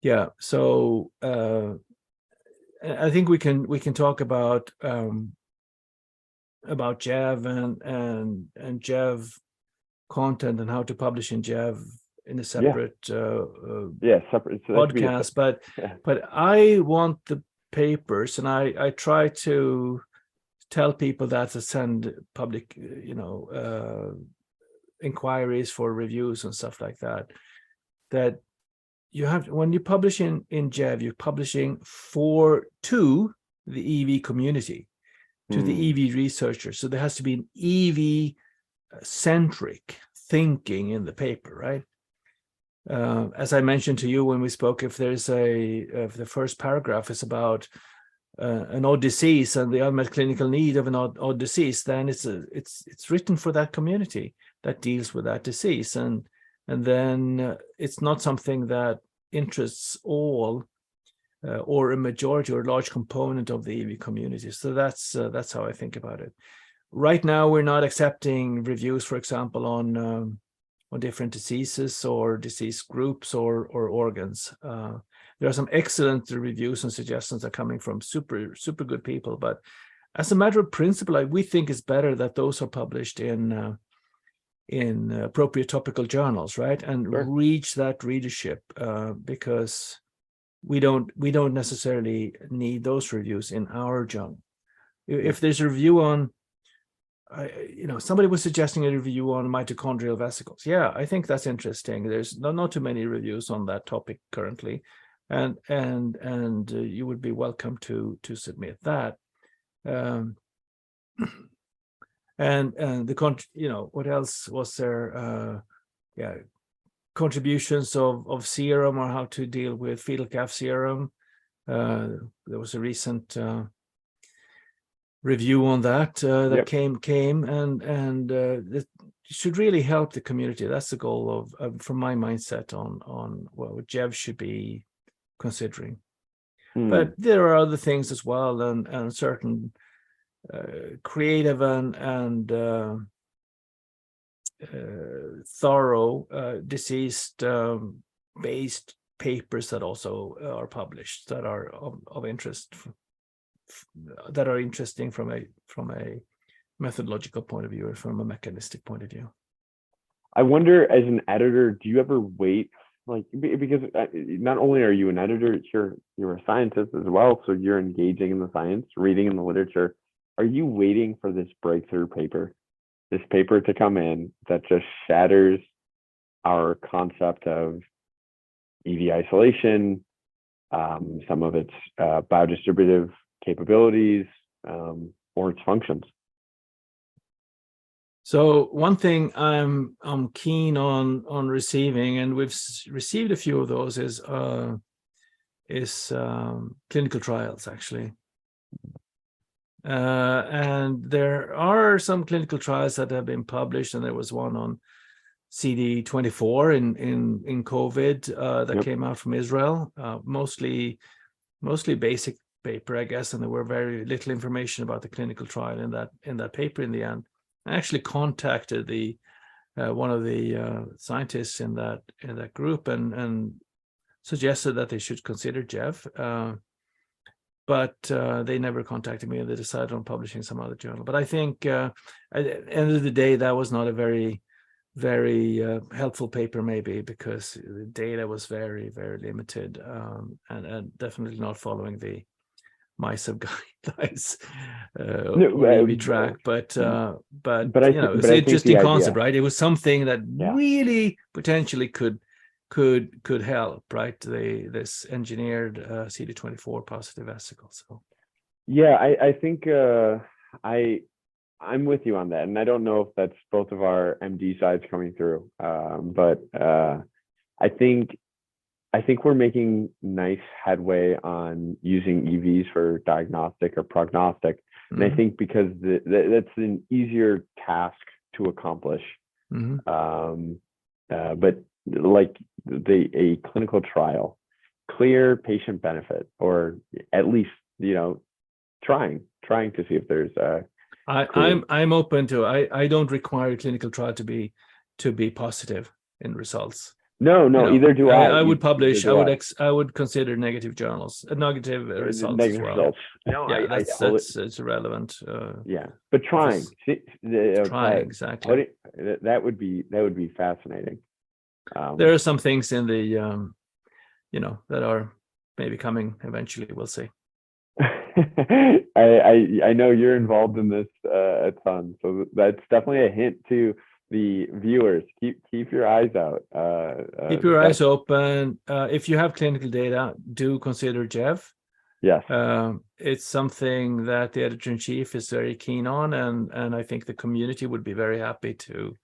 Yeah. So I think we can talk about JEV and JEV content and how to publish in JEV in a separate separate podcast. But I want the papers, and I try to tell people that to send public, inquiries for reviews and stuff like that, that you have, when you publish in JEV, you're publishing to the EV community, to the EV researchers. So there has to be an EV centric thinking in the paper, right? As I mentioned to you when we spoke, if there's if the first paragraph is about an odd disease and the unmet clinical need of an odd disease, then it's written for that community that deals with that disease, and then it's not something that interests all or a majority or a large component of the EV community. So that's how I think about it. Right now, we're not accepting reviews, for example, on different diseases or disease groups or organs. There are some excellent reviews and suggestions that are coming from super good people, but as a matter of principle, we think it's better that those are published in appropriate topical journals, right, and reach that readership, because we don't necessarily need those reviews in our journal. If there's a review on, somebody was suggesting a review on mitochondrial vesicles. Yeah, I think that's interesting. There's not too many reviews on that topic currently, and you would be welcome to submit that. And what else was there? Contributions of serum, or how to deal with fetal calf serum. There was a recent review on that that came, and it should really help the community. That's the goal of from my mindset on what JEV should be considering. But there are other things as well, and certain creative and thorough diseased based papers that also are published, that are of interest, that are interesting from a methodological point of view or from a mechanistic point of view. I wonder, as an editor, do you ever wait? Like, because not only are you an editor, you're a scientist as well, so you're engaging in the science, reading in the literature. Are you waiting for this breakthrough paper, this paper to come in that just shatters our concept of EV isolation, some of its biodistributive capabilities, or its functions? So one thing I'm keen on receiving, and we've received a few of those, is clinical trials, actually. And there are some clinical trials that have been published, and there was one on CD24 in COVID that came out from Israel, mostly basic paper, I guess, and there were very little information about the clinical trial in that paper in the end. I actually contacted one of the scientists in that group and suggested that they should consider JEV, but they never contacted me, and they decided on publishing some other journal. But I think at the end of the day, that was not a very, very helpful paper, maybe because the data was very, very limited, and definitely not following the ISEV guidelines we track, but it's an interesting concept, right? It was something that really potentially could help, right? This engineered CD24 positive vesicle. So yeah, I think I'm with you on that, and I don't know if that's both of our MD sides coming through, but I think we're making nice headway on using EVs for diagnostic or prognostic. And I think because that's an easier task to accomplish. But like a clinical trial, clear patient benefit, or at least, trying to see if there's I'm open to, I don't require a clinical trial to be positive in results. No, either do I. I would publish. I would consider negative journals, negative results negative as well. Results. No, yeah, it's irrelevant. But trying, exactly. That would be fascinating. There are some things in the, that are maybe coming eventually. We'll see. I know you're involved in this a ton, so that's definitely a hint to the viewers. Keep your eyes out. Keep your That's eyes open. If you have clinical data, do consider JEV. yes. It's something that the editor-in-chief is very keen on, and I think the community would be very happy to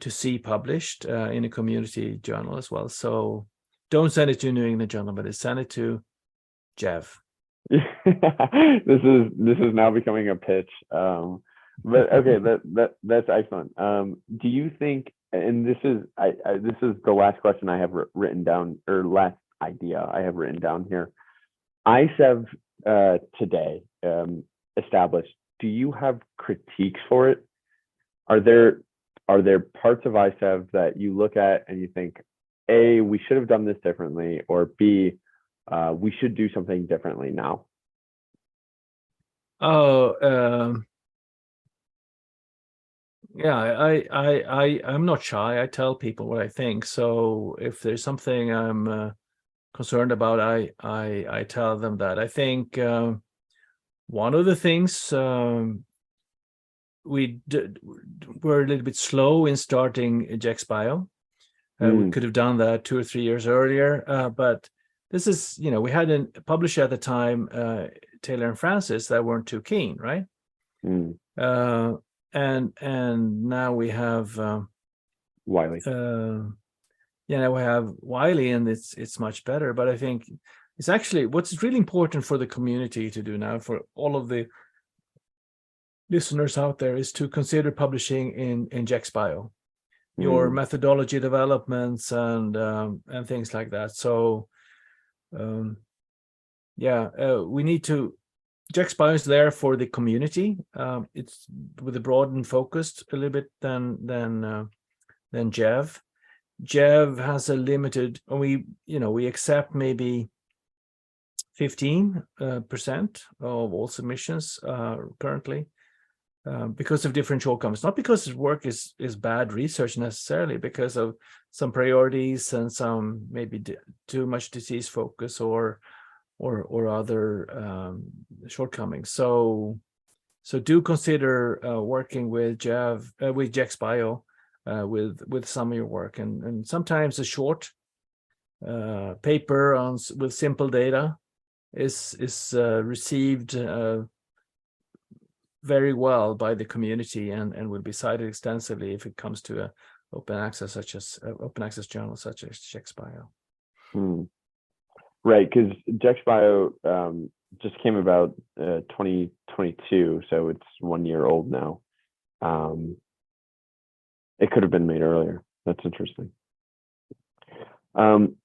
see published in a community journal as well. So don't send it to New England Journal, but send it to JEV. This is now becoming a pitch. But okay, that's excellent. Do you think, and this is this is the last question I have written down, or last idea I have written down here. ISEV today established. Do you have critiques for it? Are there parts of ISEV that you look at and you think, A, we should have done this differently, or B, we should do something differently now? Yeah, I'm not shy. I tell people what I think. So if there's something I'm concerned about, I tell them that. I think one of the things we're a little bit slow in starting JexBio. We could have done that 2 or 3 years earlier, but this is, we had a publisher at the time, Taylor and Francis, that weren't too keen, right? And now we have Wiley. Now we have Wiley, and it's much better. But I think it's actually what's really important for the community to do now, for all of the listeners out there, is to consider publishing in JexBio, your methodology developments and things like that. So we need to. JexBio is there for the community. It's with a broadened focused a little bit than JEV. JEV has a limited. We accept maybe 15% of all submissions currently because of different shortcomings. Not because his work is bad research necessarily, because of some priorities and some maybe too much disease focus or other shortcomings. So do consider working with JexBio with some of your work, and sometimes a short paper with simple data is received very well by the community and will be cited extensively if it comes to a open access journal such as JexBio. Right, because JexBio just came about 2022, so it's 1 year old now. It could have been made earlier. That's interesting. And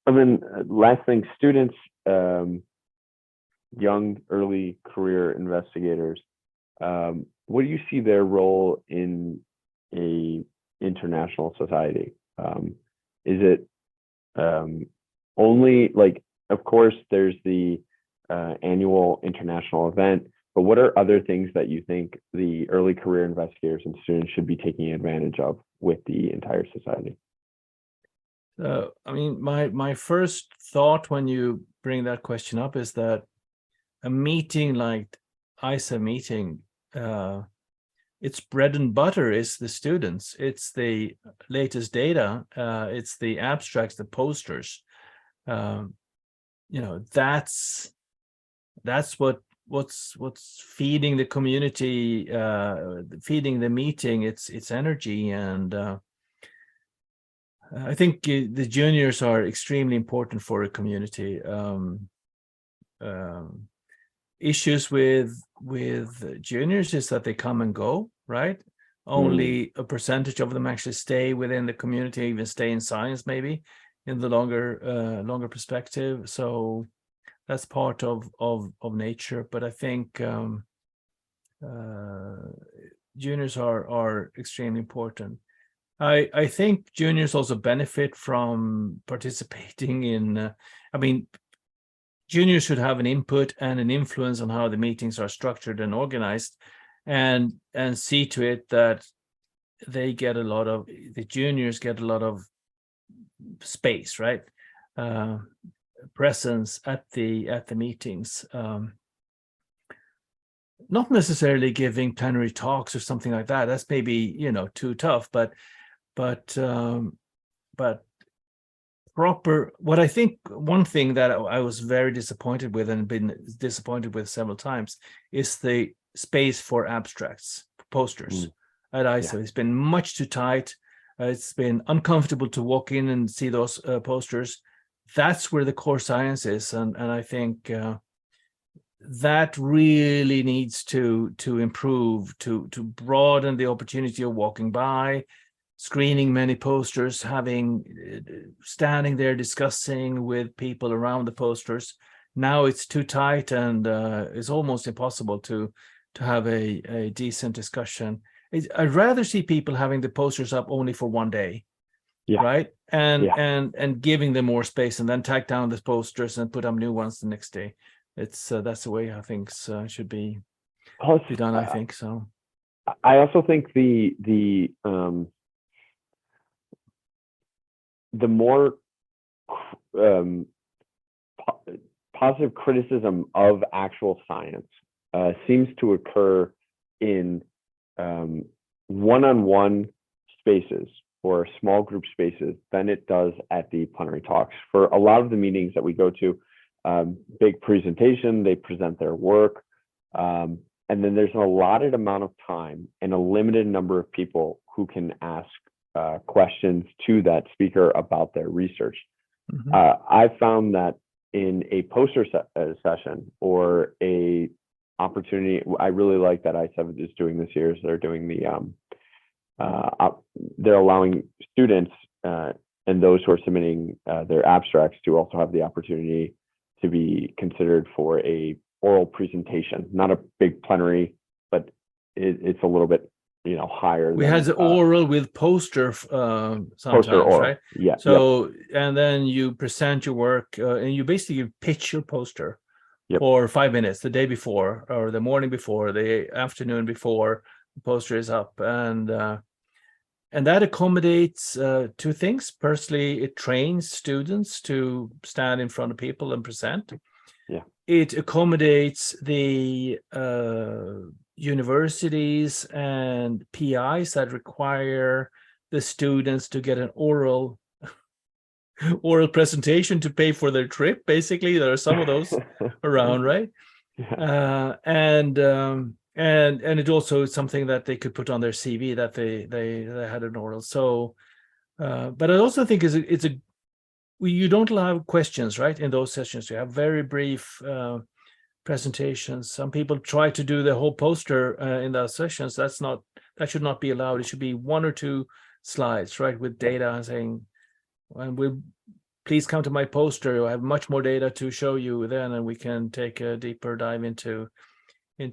then last thing, students, young, early career investigators, what do you see their role in a international society? Is it only, like, of course, there's the annual international event, but what are other things that you think the early career investigators and students should be taking advantage of with the entire society? I mean, my first thought when you bring that question up is that a meeting like ISEV meeting, its bread and butter is the students. It's the latest data. It's the abstracts, the posters. That's what's feeding the community, feeding the meeting its energy. And I think the juniors are extremely important for a community. Issues with juniors is that they come and go, right? Only a percentage of them actually stay within the community, even stay in science maybe in the longer perspective. So that's part of nature. But I think juniors are extremely important. I think juniors also benefit from participating in. Juniors should have an input and an influence on how the meetings are structured and organized, and see to it that the juniors get a lot of space, right? presence at the meetings. Not necessarily giving plenary talks or something like that. That's maybe too tough, but proper. What I think, one thing that I was very disappointed with and been disappointed with several times is the space for abstracts, posters at ISEV. Yeah. It's been much too tight. It's been uncomfortable to walk in and see those posters. That's where the core science is, and I think that really needs to improve, to broaden the opportunity of walking by, screening many posters, standing there discussing with people around the posters. Now it's too tight, and it's almost impossible to have a decent discussion. I'd rather see people having the posters up only for one day, right? And giving them more space, and then take down the posters and put up new ones the next day. It's that's the way I think should be done. I think so. I also think the more positive criticism of actual science seems to occur in one-on-one spaces or small group spaces than it does at the plenary talks. For a lot of the meetings that we go to, big presentation, they present their work, and then there's an allotted amount of time and a limited number of people who can ask questions to that speaker about their research. I found that in a poster session or a opportunity, I really like that ISEV is doing this year. Is they're doing they're allowing students and those who are submitting their abstracts to also have the opportunity to be considered for a oral presentation, not a big plenary, but it's a little bit higher. We had the oral with poster sometimes, poster oral, right? Yeah. So and then you present your work and you basically pitch your poster for 5 minutes the day before or the morning before, the afternoon before the poster is up, and that accommodates two things. Firstly, it trains students to stand in front of people and present. Yeah. It accommodates the universities and PIs that require the students to get an oral presentation to pay for their trip. Basically, there are some of those around, right? Yeah. And it also is something that they could put on their CV that they had an oral. So, but I also think you don't allow questions, right? In those sessions, you have very brief presentations. Some people try to do the whole poster in those sessions. That should not be allowed. It should be 1 or 2 slides, right, with data saying, and please come to my poster. I have much more data to show you then, and we can take a deeper dive into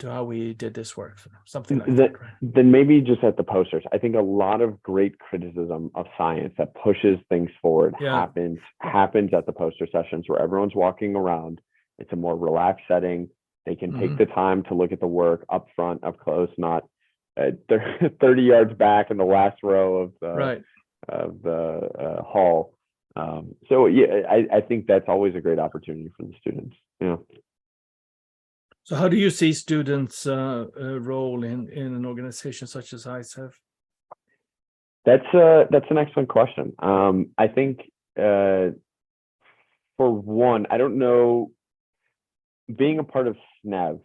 how we did this work, something like that. Right? Then maybe just at the posters. I think a lot of great criticism of science that pushes things forward happens at the poster sessions where everyone's walking around. It's a more relaxed setting. They can take the time to look at the work up front, up close, not 30 yards back in the last row of the hall. So I think that's always a great opportunity for the students. Yeah. So how do you see students' role in an organization such as ISEV? That's an excellent question. I think for one, I don't know, being a part of SNEV,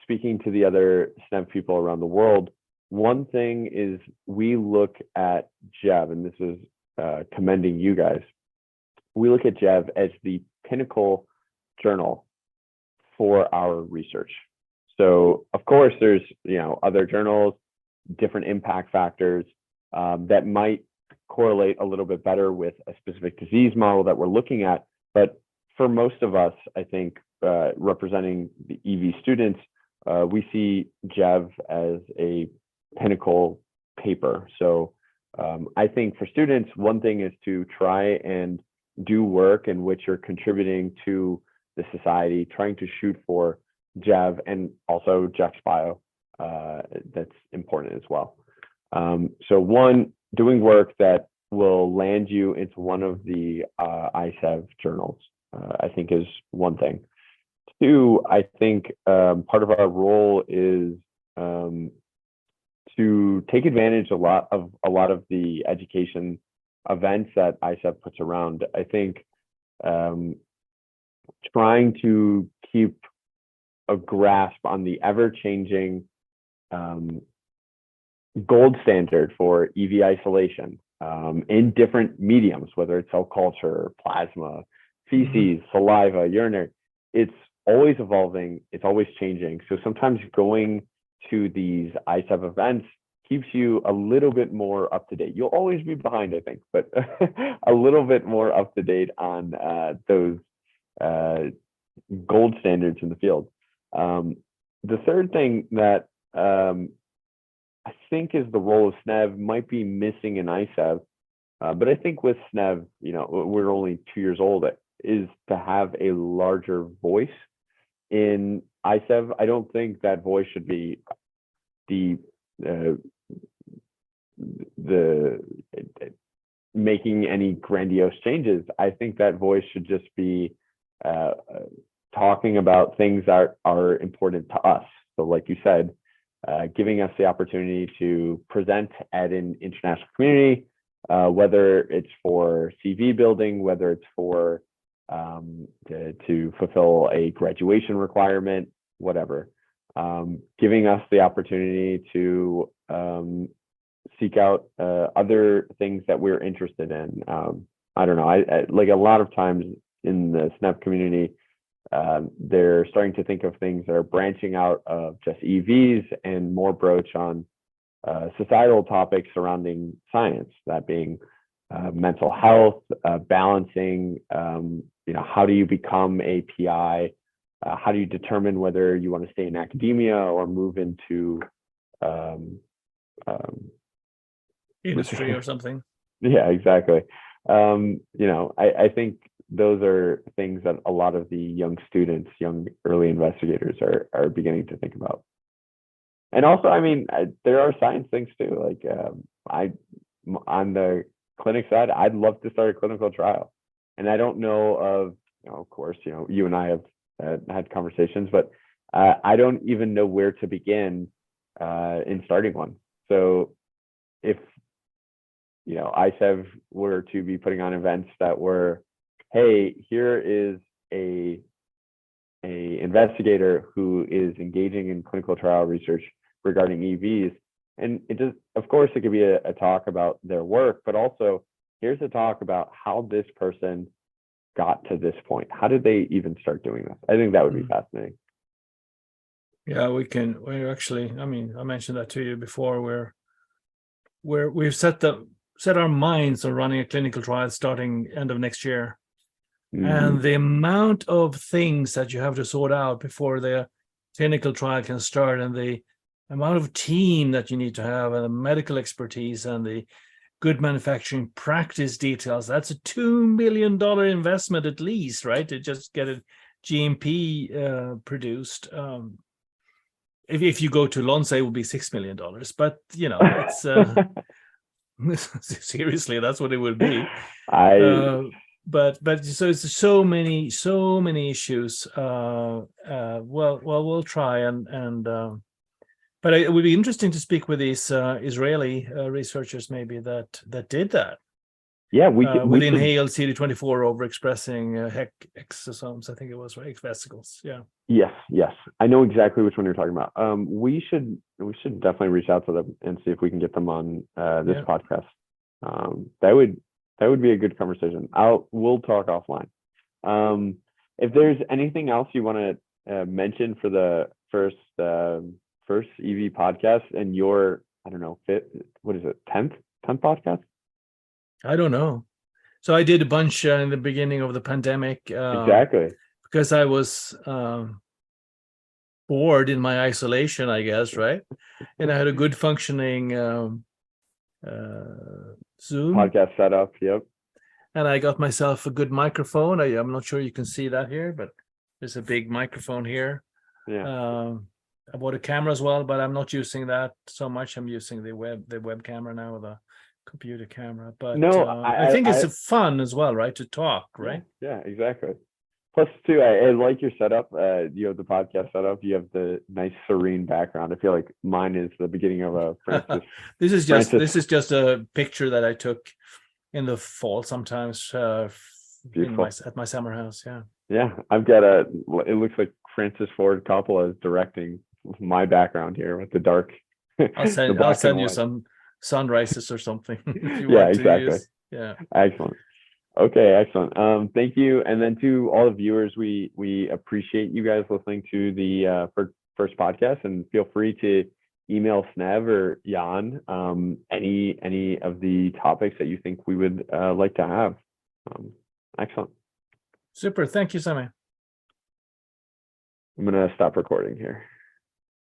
speaking to the other SNEV people around the world, one thing is we look at JEV, and this is commending you guys. We look at JEV as the pinnacle journal for our research. So of course there's other journals, different impact factors that might correlate a little bit better with a specific disease model that we're looking at. But for most of us, I think representing the EV students, we see JEV as a pinnacle paper. So I think for students, one thing is to try and do work in which you're contributing to the society, trying to shoot for JEV and also Jex Bio. That's important as well. So one, doing work that will land you into one of the ISEV journals, I think is one thing. Two, I think part of our role is to take advantage a lot of the education events that ISEV puts around. I think trying to keep a grasp on the ever-changing gold standard for EV isolation in different mediums, whether it's cell culture, plasma, feces, saliva, urinary. It's always evolving, it's always changing. So sometimes going to these ISEV events keeps you a little bit more up to date. You'll always be behind, I think, but a little bit more up to date on those gold standards in the field. The third thing that I think is the role of SNEV might be missing in ISEV, but I think with SNEV, we're only 2 years old, is to have a larger voice in ISEV. I don't think that voice should be the making any grandiose changes. I think that voice should just be talking about things that are important to us. So like you said, giving us the opportunity to present at an international community, whether it's for CV building, whether it's for to fulfill a graduation requirement, whatever. Giving us the opportunity to seek out other things that we're interested in. I don't know, I like a lot of times in the SNEV community, they're starting to think of things that are branching out of just EVs and more broach on societal topics surrounding science, that being mental health, balancing, how do you become a PI? How do you determine whether you want to stay in academia or move into industry or something? Yeah, exactly. I think those are things that a lot of the young students, young early investigators are beginning to think about. And also, I mean, there are science things too. Like on the clinic side, I'd love to start a clinical trial. And I don't know of course, you and I have had conversations, but I don't even know where to begin in starting one. So if ISEV were to be putting on events that were, hey, here is a investigator who is engaging in clinical trial research regarding EVs, and it does, of course, it could be a talk about their work, but also here's a talk about how this person got to this point. How did they even start doing this? I think that would be fascinating. Yeah, we're actually, I mean, I mentioned that to you before, we've set our minds on running a clinical trial starting end of next year. And the amount of things that you have to sort out before the clinical trial can start, and the amount of team that you need to have, and the medical expertise, and the good manufacturing practice details, that's a $2 million investment at least, right? To just get it GMP produced. If you go to Lonza, it will be $6 million, but it's seriously, that's what it would be. But so it's so many issues. We'll try and but it would be interesting to speak with these Israeli researchers maybe that did that. Yeah, we with inhaled CD24 overexpressing exosomes, I think it was, right? Vesicles. Yeah. Yes. I know exactly which one you're talking about. We should definitely reach out to them and see if we can get them on this podcast. That would be a good conversation. We'll talk offline. If there's anything else you want to mention for the first EV podcast and your, I don't know, what is it, 10th podcast? I don't know. So I did a bunch in the beginning of the pandemic. Exactly. Because I was bored in my isolation, I guess, right? And I had a good functioning Zoom podcast setup. Yep. And I got myself a good microphone. I'm not sure you can see that here, but there's a big microphone here. Yeah. I bought a camera as well, but I'm not using that so much. I'm using the web camera now, the computer camera, but No, I think it's fun as well, right? To talk, right? Yeah, exactly. Plus, too, I like your setup. You have the podcast setup. You have the nice serene background. I feel like mine is the beginning of a Francis. This is just a picture that I took in the fall sometimes at my summer house. Yeah. Yeah, I've got it looks like Francis Ford Coppola is directing my background here with the dark. I'll send you some sunrises or something if you want to exactly. use. Yeah. Excellent. Okay, excellent. Thank you. And then to all the viewers, we appreciate you guys listening to the first podcast, and feel free to email SNEV or Jan any of the topics that you think we would like to have. Excellent. Super. Thank you, Sammy. I'm going to stop recording here.